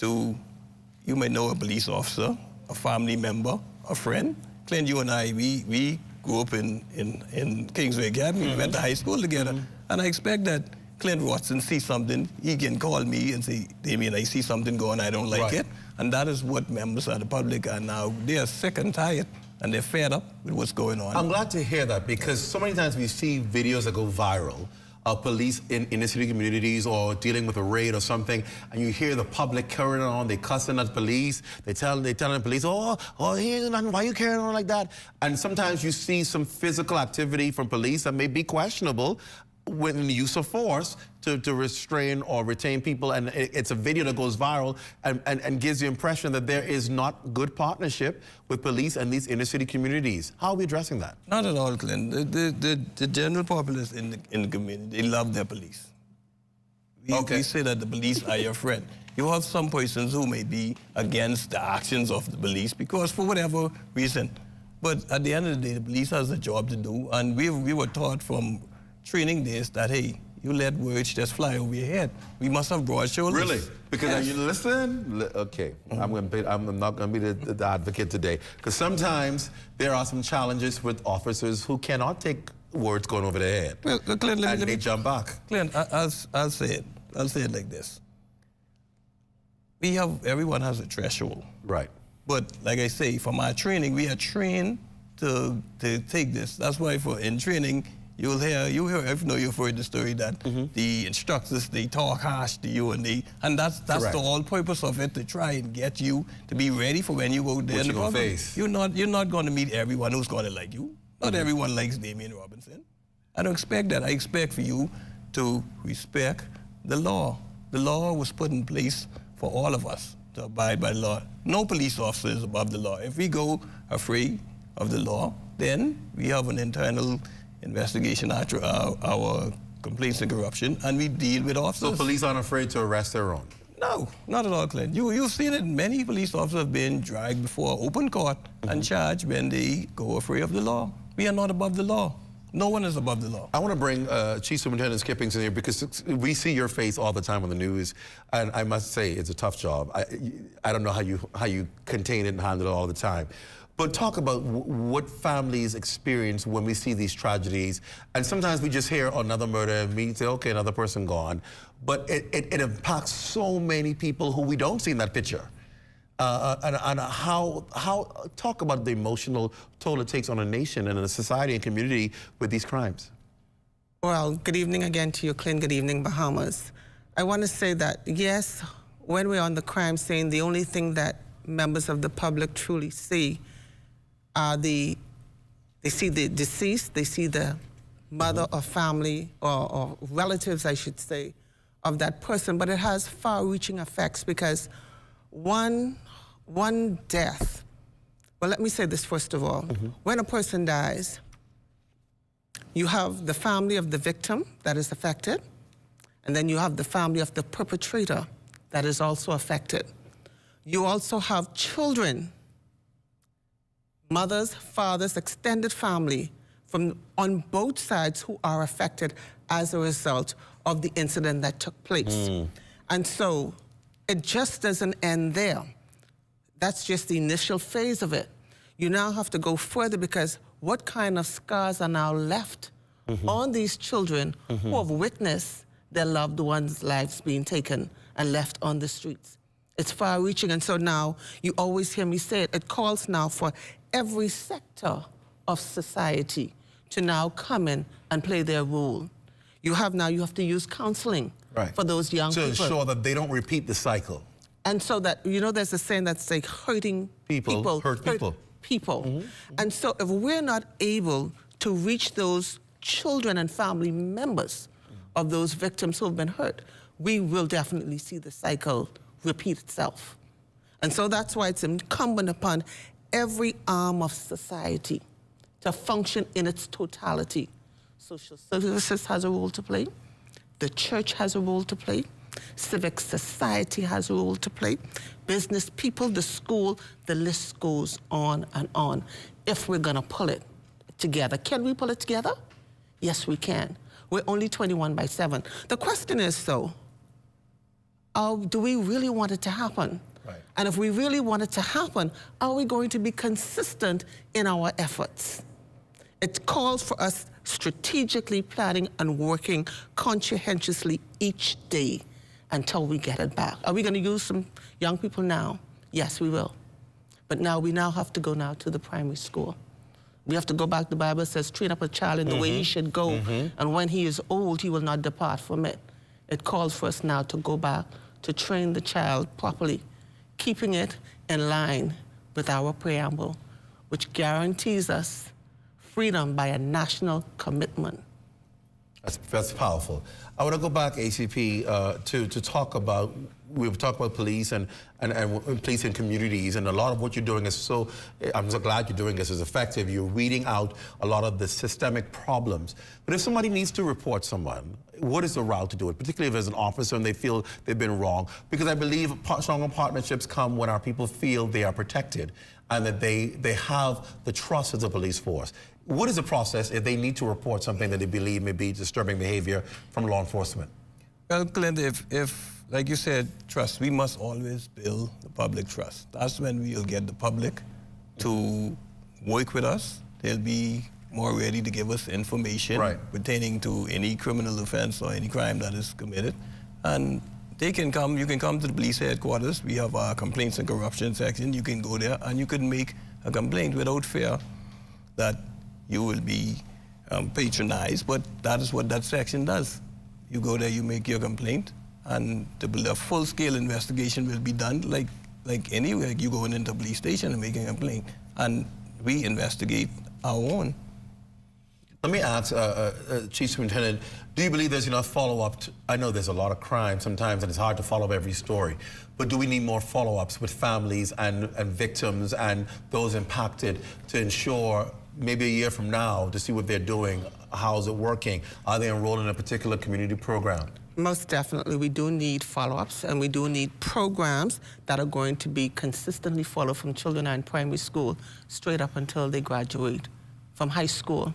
[SPEAKER 3] you may know a police officer, a family member, a friend. Clint, you and I, we grew up in Kingsway Academy. We went to high school together. And I expect that Clint Watson sees something, he can call me and say, Damien, I see something going, I don't like it. And that is what members of the public are now. They are sick and tired, and they're fed up with what's going on.
[SPEAKER 7] I'm glad to hear that, because so many times we see videos that go viral of police in inner city communities or dealing with a raid or something, and you hear the public carrying on, they cussing at police, they telling the police, oh, here's nothing, why are you carrying on like that? And sometimes you see some physical activity from police that may be questionable with the use of force to restrain or retain people, and it's a video that goes viral and gives the impression that there is not good partnership with police and these inner city communities. How are we addressing that?
[SPEAKER 3] Not at all, Clint. The general populace in the community, they love their police. We say that the police are your friend. You have some persons who may be against the actions of the police because for whatever reason. But at the end of the day, the police has a job to do, and we were taught from training days that, hey, you let words just fly over your head. We must have broad shoulders.
[SPEAKER 7] Really? Because you listen? Okay, I'm not going to be the advocate today. Because sometimes there are some challenges with officers who cannot take words going over their head.
[SPEAKER 3] Well, Clint, let me
[SPEAKER 7] jump back.
[SPEAKER 3] Clint, I'll say it like this. Everyone has a threshold.
[SPEAKER 7] Right.
[SPEAKER 3] But like I say, from our training, we are trained to take this. That's why in training, you've heard the story that the instructors, they talk harsh to you, and that's the whole purpose of it, to try and get you to be ready for when you go there in the program.
[SPEAKER 7] Face.
[SPEAKER 3] You're not going to meet everyone who's going to like you. Not everyone likes Damien Robinson. I don't expect that. I expect for you to respect the law. The law was put in place for all of us to abide by the law. No police officer is above the law. If we go afraid of the law, then we have an internal investigation after our complaints of corruption, and we deal with officers.
[SPEAKER 7] So police aren't afraid to arrest their own?
[SPEAKER 3] No, not at all, Clint. You've seen it. Many police officers have been dragged before open court and charged when they go afraid of the law. We are not above the law. No one is above the law.
[SPEAKER 7] I want to bring Chief Superintendent Skippings in here because we see your face all the time on the news, and I must say it's a tough job. I don't know how you contain it and handle it all the time. But talk about what families experience when we see these tragedies. And sometimes we just hear another murder and we say, okay, another person gone. But it impacts so many people who we don't see in that picture. And how talk about the emotional toll it takes on a nation and a society and community with these crimes.
[SPEAKER 6] Well, good evening again to you, Clint. Good evening, Bahamas. I want to say that, yes, when we're on the crime scene, the only thing that members of the public truly see are they see the deceased, they see the mother or family or relatives, I should say, of that person, but it has far-reaching effects because one death, well, let me say this first of all. When a person dies, you have the family of the victim that is affected, and then you have the family of the perpetrator that is also affected. You also have children, mothers, fathers, extended family on both sides who are affected as a result of the incident that took place. And so it just doesn't end there. That's just the initial phase of it. You now have to go further because what kind of scars are now left on these children who have witnessed their loved ones' lives being taken and left on the streets? It's far-reaching, and so now you always hear me say it. It calls now for every sector of society to now come in and play their role. You have to use counseling for those young people.
[SPEAKER 7] To ensure that they don't repeat the cycle.
[SPEAKER 6] And so that, there's a saying that's like hurting people
[SPEAKER 7] hurt people.
[SPEAKER 6] And so if we're not able to reach those children and family members of those victims who have been hurt, we will definitely see the cycle repeat itself. And so that's why it's incumbent upon every arm of society to function in its totality. Social services has a role to play. The church has a role to play. Civic society has a role to play. Business people, the school, the list goes on and on. If we're gonna pull it together, can we pull it together? Yes, we can. We're only 21/7. The question is, do we really want it to happen?
[SPEAKER 7] Right.
[SPEAKER 6] And if we really want it to happen, are we going to be consistent in our efforts? It calls for us strategically planning and working conscientiously each day until we get it back. Are we going to use some young people now? Yes, we will. But now we have to go to the primary school. We have to go back. The Bible says, train up a child in the way he should go, and when he is old, he will not depart from it. It calls for us now to go back to train the child properly, keeping it in line with our preamble, which guarantees us freedom by a national commitment.
[SPEAKER 7] That's powerful. I want to go back, ACP, to talk about, we've talked about police and police in communities, and a lot of what you're doing is so, I'm so glad you're doing this, is effective. You're weeding out a lot of the systemic problems. But if somebody needs to report someone, what is the route to do it, particularly if there's an officer and they feel they've been wrong? Because I believe stronger partnerships come when our people feel they are protected and that they have the trust of the police force. What is the process if they need to report something that they believe may be disturbing behavior from law enforcement?
[SPEAKER 3] Well, Clint, if like you said, trust, we must always build the public trust. That's when we'll get the public to work with us. They'll be more ready to give us information pertaining to any criminal offense or any crime that is committed. And they can come, you can come to the police headquarters. We have our complaints and corruption section. You can go there and you can make a complaint without fear that you will be patronized, but that is what that section does. You go there, you make your complaint, and the full-scale investigation will be done like anywhere. You go into a police station and make a complaint, and we investigate our own.
[SPEAKER 7] Let me ask, Chief Superintendent, do you believe there's enough follow-up? I know there's a lot of crime sometimes, and it's hard to follow up every story, but do we need more follow-ups with families and victims and those impacted to ensure maybe a year from now to see what they're doing? How's it working? Are they enrolled in a particular community program?
[SPEAKER 6] Most definitely, we do need follow-ups, and we do need programs that are going to be consistently followed from children in primary school straight up until they graduate from high school.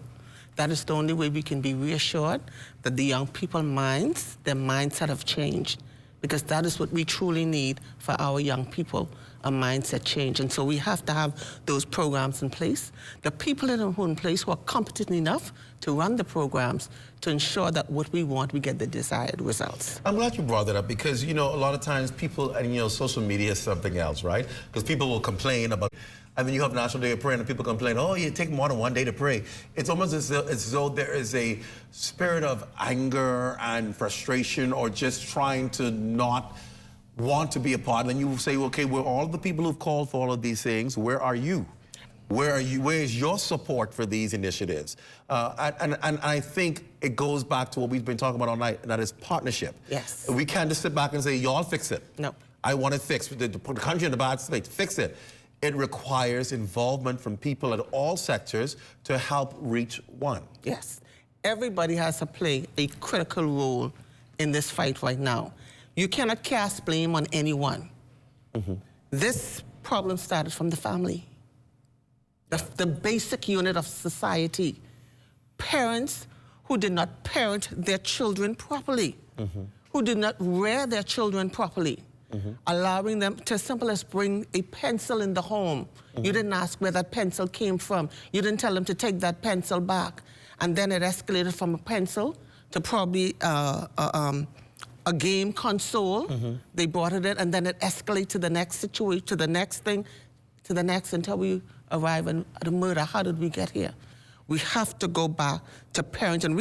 [SPEAKER 6] That is the only way we can be reassured that the young people's minds, their mindset have changed, because that is what we truly need for our young people, a mindset change. And so we have to have those programs in place. The people in place who are competent enough to run the programs to ensure that what we want, we get the desired results.
[SPEAKER 7] I'm glad you brought that up because, you know, a lot of times people, and you know, social media is something else, right? Because people will complain about, and then you have National Day of Prayer and people complain, oh, you take more than one day to pray. It's almost as though there is a spirit of anger and frustration or just trying to not want to be a part. And then you say, okay, well, all the people who've called for all of these things, where are you? Where are you? Where is your support for these initiatives? And I think it goes back to what we've been talking about all night, and that is partnership.
[SPEAKER 6] Yes.
[SPEAKER 7] We can't just sit back and say, y'all fix it.
[SPEAKER 6] No.
[SPEAKER 7] I want it fixed. The country in a bad state, fix it. It requires involvement from people at all sectors to help reach one.
[SPEAKER 6] Yes. Everybody has to play a critical role in this fight right now. You cannot cast blame on anyone. This problem started from the family. The basic unit of society. Parents who did not parent their children properly, who did not rear their children properly, allowing them to as simple as bring a pencil in the home. You didn't ask where that pencil came from. You didn't tell them to take that pencil back. And then it escalated from a pencil to probably a game console. They brought it in, and then it escalated to the next situation, to the next thing, to the next, until we arrive at a murder. How did we get here? We have to go back to parenting.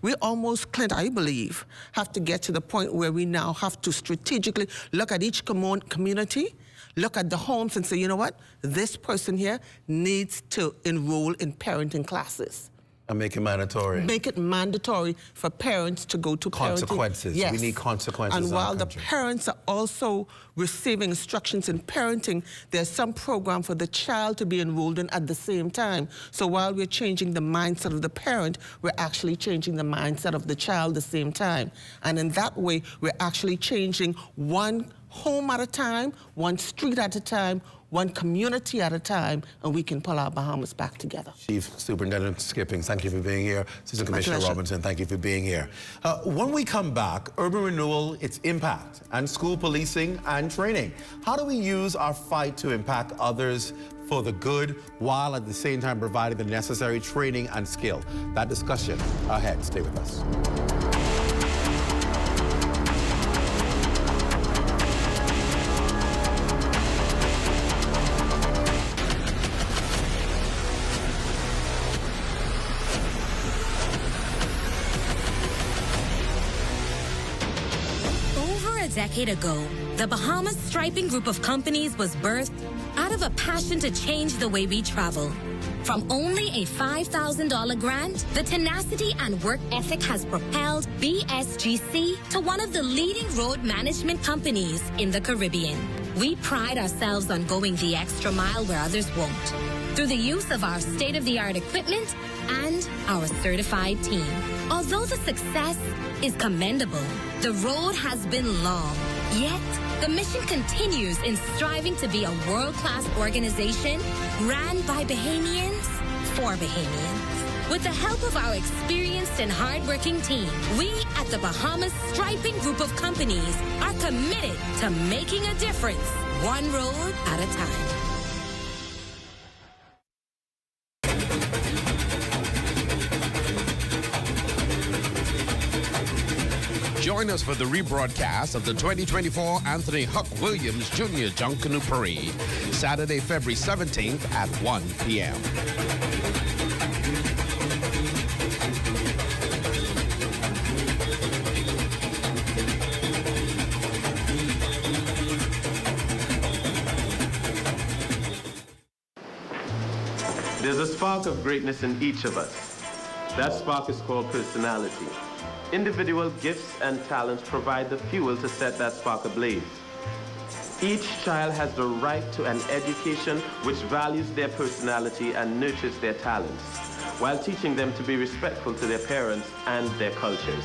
[SPEAKER 6] We almost, Clint, I believe, have to get to the point where we now have to strategically look at each community, look at the homes and say, you know what? This person here needs to enroll in parenting classes.
[SPEAKER 7] And make it mandatory.
[SPEAKER 6] Make it mandatory for parents to go to
[SPEAKER 7] consequences.
[SPEAKER 6] Parenting. Yes.
[SPEAKER 7] We need consequences.
[SPEAKER 6] And
[SPEAKER 7] in our
[SPEAKER 6] while the
[SPEAKER 7] country.
[SPEAKER 6] parents are also receiving instructions in parenting, there's some program for the child to be enrolled in at the same time. So while we're changing the mindset of the parent, we're actually changing the mindset of the child at the same time. And in that way, we're actually changing one home at a time, one street at a time, one community at a time, and we can pull our Bahamas back together.
[SPEAKER 7] Chief Superintendent Skipping, thank you for being here. Assistant Commissioner Robinson, thank you for being here. When we come back, urban renewal, its impact, and school policing and training. How do we use our fight to impact others for the good, while at the same time providing the necessary training and skill? That discussion ahead. Stay with us.
[SPEAKER 8] A decade ago, the Bahamas Striping Group of companies was birthed out of a passion to change the way we travel. From only a $5,000 grant, the tenacity and work ethic has propelled BSGC to one of the leading road management companies in the Caribbean. We pride ourselves on going the extra mile where others won't, through the use of our state-of-the-art equipment and our certified team. Although the success is commendable, the road has been long. Yet, the mission continues in striving to be a world-class organization ran by Bahamians for Bahamians. With the help of our experienced and hardworking team, we at the Bahamas Striping Group of companies are committed to making a difference, one road at a time.
[SPEAKER 24] Join us for the rebroadcast of the 2024 Anthony Huck Williams Jr. Junkanoo Parade, Saturday, February 17th at 1 p.m.
[SPEAKER 13] There's a spark of greatness in each of us. That spark is called personality. Individual gifts and talents provide the fuel to set that spark ablaze. Each child has the right to an education which values their personality and nurtures their talents, while teaching them to be respectful to their parents and their cultures.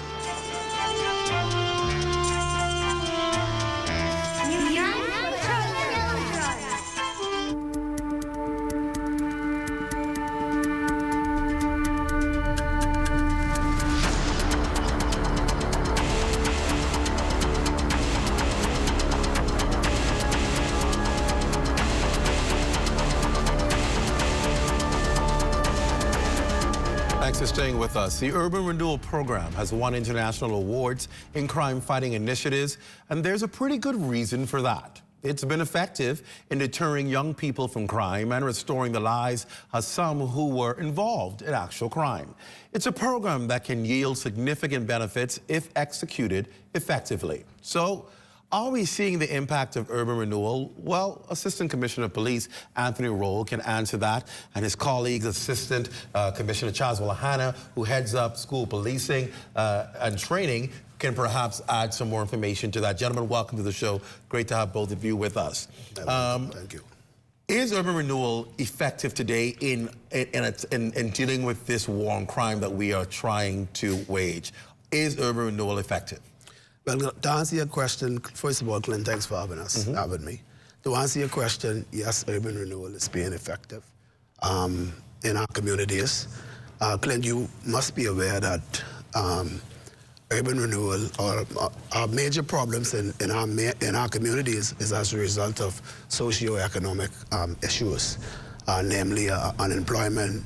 [SPEAKER 7] Thanks for staying with us. The Urban Renewal Program has won international awards in crime-fighting initiatives, and there's a pretty good reason for that. It's been effective in deterring young people from crime and restoring the lives of some who were involved in actual crime. It's a program that can yield significant benefits if executed effectively. So, are we seeing the impact of urban renewal? Well, Assistant Commissioner of Police Anthony Roll can answer that, and his colleagues, Assistant Commissioner Charles Wallahana, who heads up school policing and training, can perhaps add some more information to that. Gentlemen, welcome to the show. Great to have both of you with us.
[SPEAKER 10] Thank you.
[SPEAKER 7] Is urban renewal effective today in dealing with this war on crime that we are trying to wage? Is urban renewal effective?
[SPEAKER 10] Well, to answer your question, first of all, Clint, thanks for having us, having me. To answer your question, yes, urban renewal is being effective in our communities. Clint, you must be aware that urban renewal, or our major problems in our communities is as a result of socio-economic issues, namely unemployment.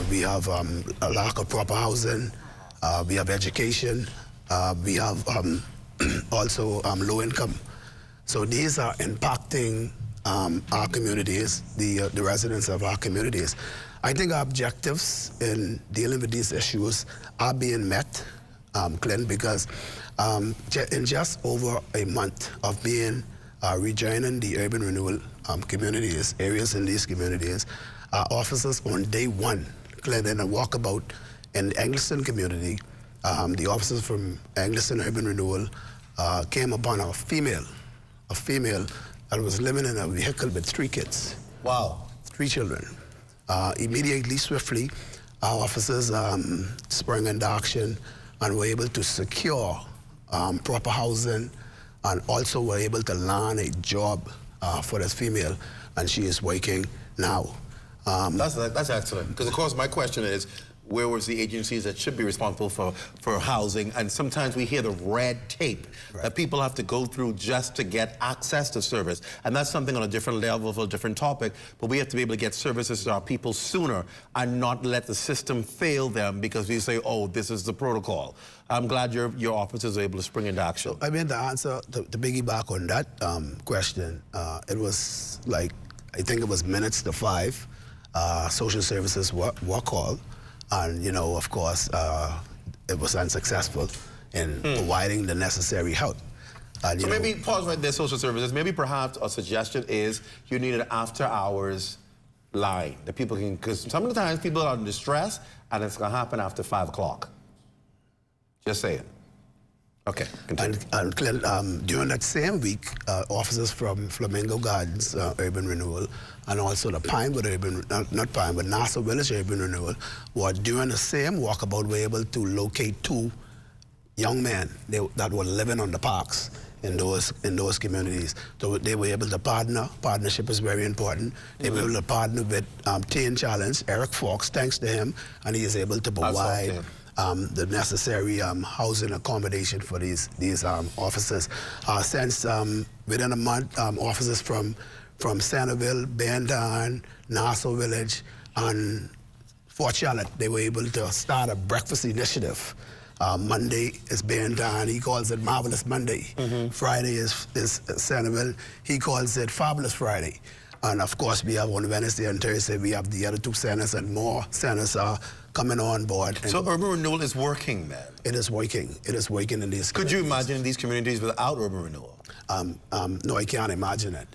[SPEAKER 10] We have a lack of proper housing. We have education. We have also low income. So these are impacting our communities, the residents of our communities. I think our objectives in dealing with these issues are being met, Clint, because in just over a month of being rejoining the urban renewal communities, areas in these communities, our officers on day one Clint, in a walkabout in the Anglican community, the officers from Anglican Urban Renewal came upon a female that was living in a vehicle with 3 kids.
[SPEAKER 7] Wow.
[SPEAKER 10] 3 children. Immediately, swiftly, our officers sprang into action and were able to secure proper housing, and also were able to land a job for this female, and she is working now.
[SPEAKER 7] That's excellent, because of course my question is, where was the agencies that should be responsible for housing? And sometimes we hear the red tape that people have to go through just to get access to service. And that's something on a different level for a different topic, but we have to be able to get services to our people sooner and not let the system fail them because we say, oh, this is the protocol. I'm glad your officers are able to spring into action.
[SPEAKER 10] I mean, to answer, to piggyback on that question, it was like, I think it was minutes to 5, social services were called. And, you know, of course, it was unsuccessful in providing the necessary help.
[SPEAKER 7] So maybe pause right there, social services. Maybe perhaps a suggestion is you need an after-hours line that people can, because sometimes people are in distress and it's going to happen after 5 o'clock. Just say it. Okay, continue.
[SPEAKER 10] And during that same week, officers from Flamingo Gardens Urban Renewal and also the Pinewood Urban, not Pinewood, Nassau Village Urban Renewal, were during the same walkabout were able to locate 2 young men that were living on the parks in those communities. So they were able to partner. Partnership is very important. They were able to partner with Teen Challenge, Eric Fox, thanks to him, and he is able to provide the necessary housing accommodation for these officers. Since within a month, officers from Centerville, Bandon, Nassau Village, and Fort Charlotte, they were able to start a breakfast initiative. Monday is Bandon, he calls it Marvelous Monday. Friday is Centerville, he calls it Fabulous Friday. And of course, we have on Wednesday and Thursday, we have the other 2 centers, and more centers are coming on board.
[SPEAKER 7] So Urban Renewal is working, man?
[SPEAKER 10] It is working. It is working in these communities.
[SPEAKER 7] Could you imagine these communities without Urban Renewal?
[SPEAKER 10] No, I can't imagine it.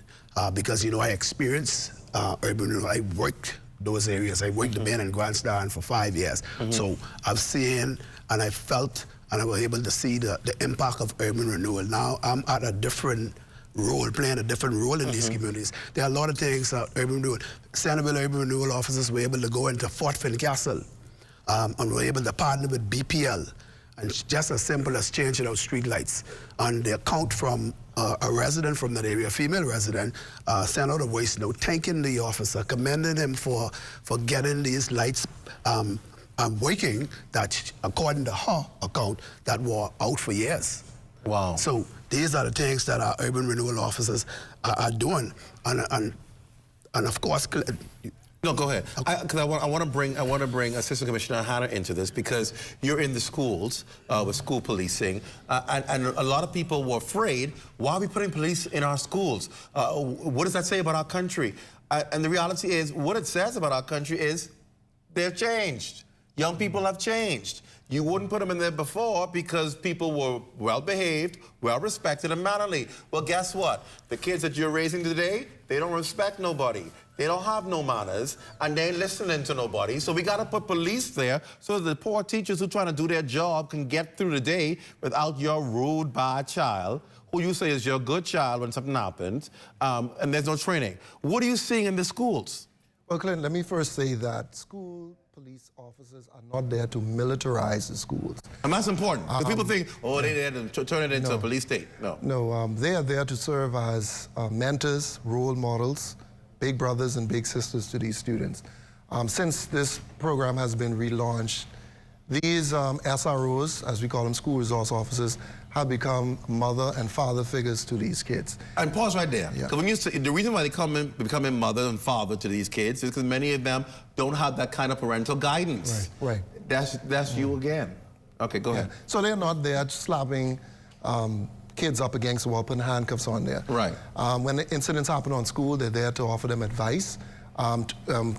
[SPEAKER 10] Because, you know, I experienced Urban Renewal. I worked those areas. I worked the Ben and Grandstand for 5 years. So I've seen and I felt and I was able to see the impact of Urban Renewal. Now I'm at a different role, playing a different role in these communities. There are a lot of things Urban Renewal, Centerville Urban Renewal officers were able to go into Fort Fincastle and were able to partner with BPL, and just as simple as changing out street lights. And the account from a resident from that area, a female resident, sent out a voice note thanking the officer, commending him for getting these lights working, that according to her account, that were out for years.
[SPEAKER 7] Wow.
[SPEAKER 10] So these are the things that our Urban Renewal officers are doing. And of course,
[SPEAKER 7] no, go ahead. Because I want to bring Assistant Commissioner Hanna into this, because you're in the schools with school policing, and a lot of people were afraid. Why are we putting police in our schools? What does that say about our country? And the reality is, what it says about our country is they've changed. Young people have changed. You wouldn't put them in there before because people were well-behaved, well-respected, and mannerly. Well, guess what? The kids that you're raising today, they don't respect nobody. They don't have no manners, and they ain't listening to nobody. So we got to put police there so that the poor teachers who are trying to do their job can get through the day without your rude, bad child, who you say is your good child when something happens, and there's no training. What are you seeing in the schools?
[SPEAKER 5] Well, Clint, let me first say that school police officers are not there to militarize the schools.
[SPEAKER 7] And that's important, because people think, oh, they're there to turn it into a police state. No.
[SPEAKER 5] No, they are there to serve as mentors, role models, big brothers and big sisters to these students. Since this program has been relaunched, these SROs, as we call them, school resource officers, have become mother and father figures to these kids.
[SPEAKER 7] And pause right there. Because when you say, the reason why they becoming mother and father to these kids is because many of them don't have that kind of parental guidance.
[SPEAKER 5] Right.
[SPEAKER 7] That's you again. Okay, go ahead.
[SPEAKER 5] So they're not there slapping kids up against the wall, putting handcuffs on there.
[SPEAKER 7] Right.
[SPEAKER 5] When the incidents happen on school, they're there to offer them advice,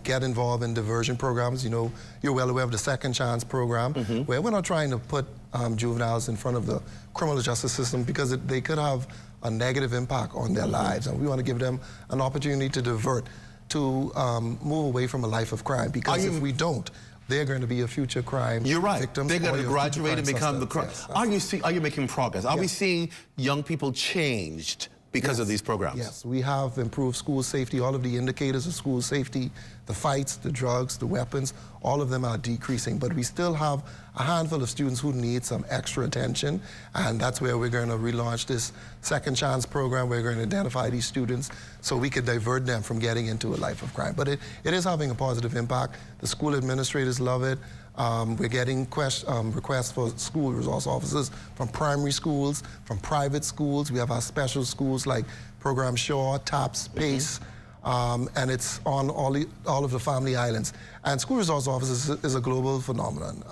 [SPEAKER 5] get involved in diversion programs. You know, you're well aware of the Second Chance program, where we're not trying to put juveniles in front of the criminal justice system because they could have a negative impact on their lives, and we want to give them an opportunity to divert, to move away from a life of crime, because if we don't, they're going to be your future crime
[SPEAKER 7] You're right.
[SPEAKER 5] victims.
[SPEAKER 7] They're going
[SPEAKER 5] or
[SPEAKER 7] to
[SPEAKER 5] your
[SPEAKER 7] graduate and
[SPEAKER 5] future crime
[SPEAKER 7] become the crime.
[SPEAKER 5] suspects.
[SPEAKER 7] Are you making progress? Are we seeing young people changed because of these programs?
[SPEAKER 5] Yes, we have improved school safety. All of the indicators of school safety, the fights, the drugs, the weapons, all of them are decreasing. But we still have a handful of students who need some extra attention, and that's where we're going to relaunch this Second Chance program. We're going to identify these students so we can divert them from getting into a life of crime. But it is having a positive impact. The school administrators love it. We're getting requests for school resource officers from primary schools, from private schools. We have our special schools like Program Shaw, TAPS, PACE, and it's on all of the family islands. And school resource officers is a global phenomenon.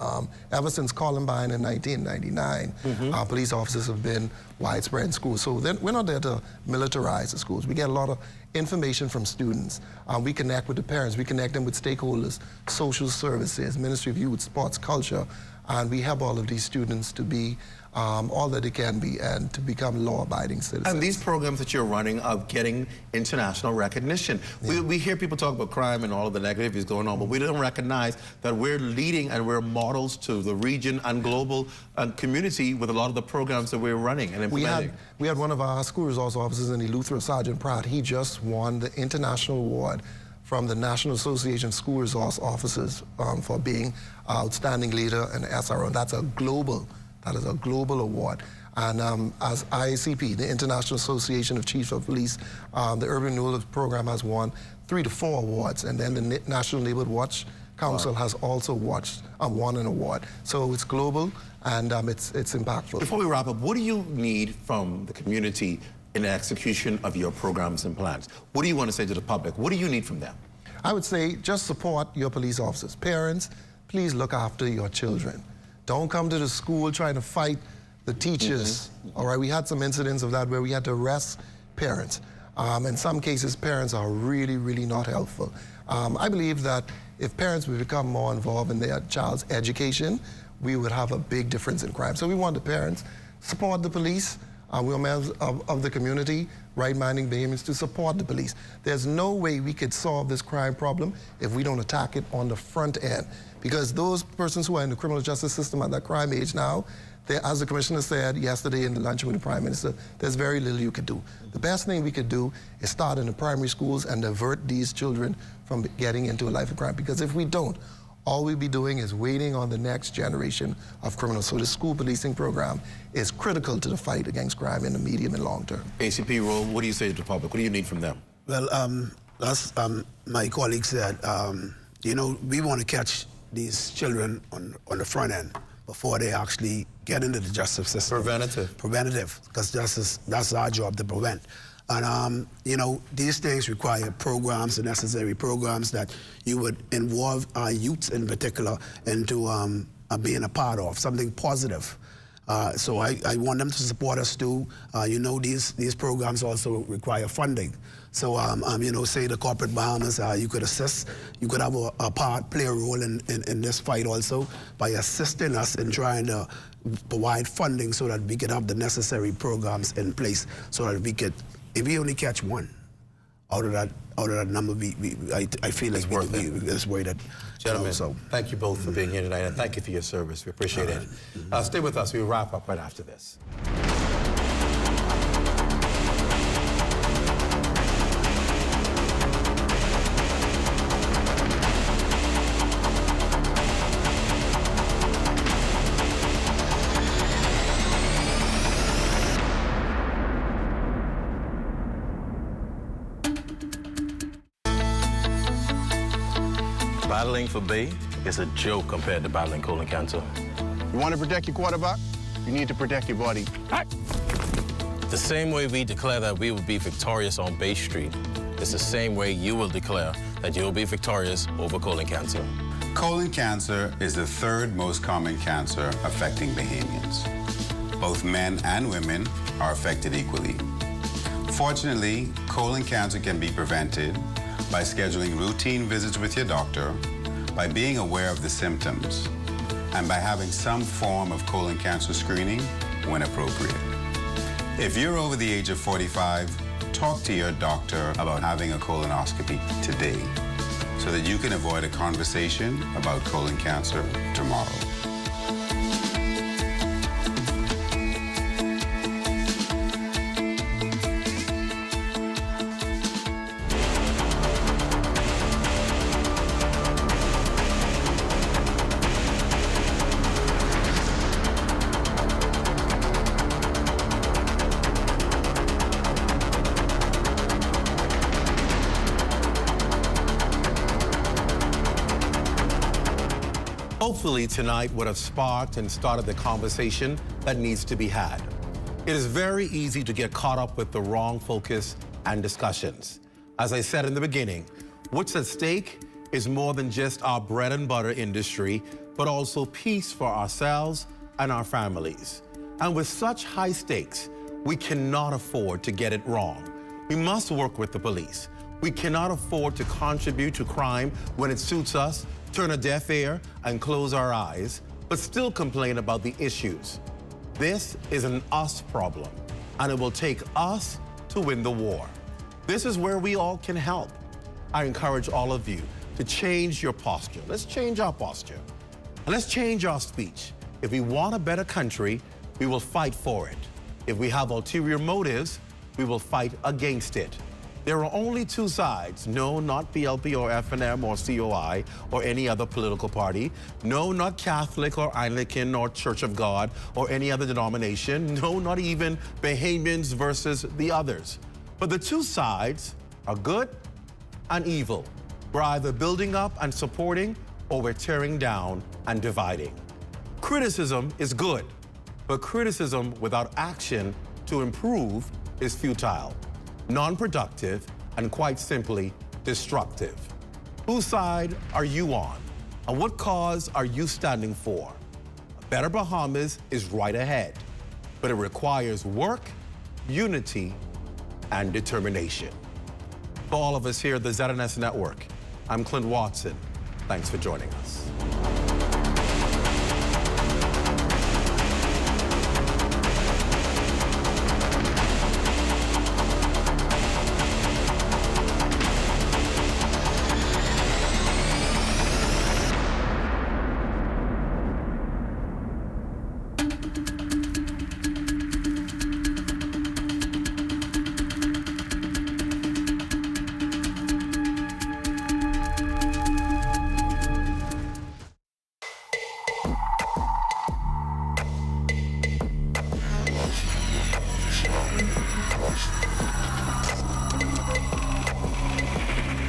[SPEAKER 5] Ever since Columbine in 1999, police officers have been widespread in schools. So we're not there to militarize the schools. We get a lot of information from students. We connect with the parents. We connect them with stakeholders, social services, Ministry of Youth, Sports, Culture, and we help all of these students to be all that they can be and to become law-abiding citizens.
[SPEAKER 7] And these programs that you're running are getting international recognition. Yeah. We hear people talk about crime and all of the negativities going on, but we don't recognize that we're leading and we're models to the region and global community with a lot of the programs that we're running and implementing.
[SPEAKER 5] We had one of our school resource officers in Eleuthera, Sergeant Pratt. He just won the international award from the National Association of School Resource Officers for being outstanding leader in SRO. And that is a global award. And as IACP, the International Association of Chiefs of Police, the Urban Renewal program has won 3 to 4 awards. And then the National Neighborhood Watch Council has also won an award. So it's global and it's impactful.
[SPEAKER 7] Before we wrap up, what do you need from the community in the execution of your programs and plans? What do you want to say to the public? What do you need from them?
[SPEAKER 5] I would say just support your police officers. Parents, please look after your children. Don't come to the school trying to fight the teachers. All right, we had some incidents of that where we had to arrest parents. In some cases, parents are really, really not helpful. I believe that if parents would become more involved in their child's education, we would have a big difference in crime. So we want the parents support the police. We're members of the community, right-minding behaviors to support the police. There's no way we could solve this crime problem if we don't attack it on the front end. Because those persons who are in the criminal justice system at that crime age now, as the commissioner said yesterday in the luncheon with the Prime Minister, there's very little you could do. The best thing we could do is start in the primary schools and divert these children from getting into a life of crime. Because if we don't, all we'll be doing is waiting on the next generation of criminals. So the school policing program is critical to the fight against crime in the medium and long term.
[SPEAKER 7] ACP role, what do you say to the public? What do you need from them?
[SPEAKER 10] Well, as my colleague said, you know, we want to catch these children on the front end before they actually get into the justice system. Preventative, because that's our job, to prevent. And, you know, these things require programs, the necessary programs that you would involve our youths in particular into being a part of, something positive. So I want them to support us too. You know, these programs also require funding. So, you know, say the corporate Bahamas, you could assist, you could have play a role in this fight also by assisting us in trying to provide funding so that we could have the necessary programs in place so that we could, if we only catch one out of that number, I feel it's worth it. It's worth it.
[SPEAKER 7] Gentlemen, thank you both for being here tonight, and thank you for your service. We appreciate it. Stay with us. We'll wrap up right after this. Battling for B is a joke compared to battling colon cancer.
[SPEAKER 11] You want to protect your quarterback? You need to protect your body.
[SPEAKER 20] The same way we declare that we will be victorious on Bay Street is the same way you will declare that you will be victorious over colon cancer.
[SPEAKER 12] Colon cancer is the 3rd most common cancer affecting Bahamians. Both men and women are affected equally. Fortunately, colon cancer can be prevented by scheduling routine visits with your doctor, by being aware of the symptoms, and by having some form of colon cancer screening when appropriate. If you're over the age of 45, talk to your doctor about having a colonoscopy today. so that you can avoid a conversation about colon cancer tomorrow.
[SPEAKER 7] Hopefully tonight would have sparked and started the conversation that needs to be had. It is very easy to get caught up with the wrong focus and discussions. As I said in the beginning, what's at stake is more than just our bread and butter industry, but also peace for ourselves and our families. And with such high stakes, we cannot afford to get it wrong. We must work with the police. We cannot afford to contribute to crime when it suits us, turn a deaf ear and close our eyes, but still complain about the issues. This is an us problem, and it will take us to win the war. This is where we all can help. I encourage all of you to change your posture. Let's change our posture, and let's change our speech. If we want a better country, we will fight for it. If we have ulterior motives, we will fight against it. There are only two sides. No, not PLP or FNM or COI or any other political party. No, not Catholic or Anglican or Church of God or any other denomination. No, not even Bahamians versus the others. But the two sides are good and evil. We're either building up and supporting, or we're tearing down and dividing. Criticism is good, but criticism without action to improve is futile, non-productive, and quite simply destructive. Whose side are you on? And what cause are you standing for? A better Bahamas is right ahead, but it requires work, unity, and determination. For all of us here at the ZNS Network, I'm Clint Watson. Thanks for joining us.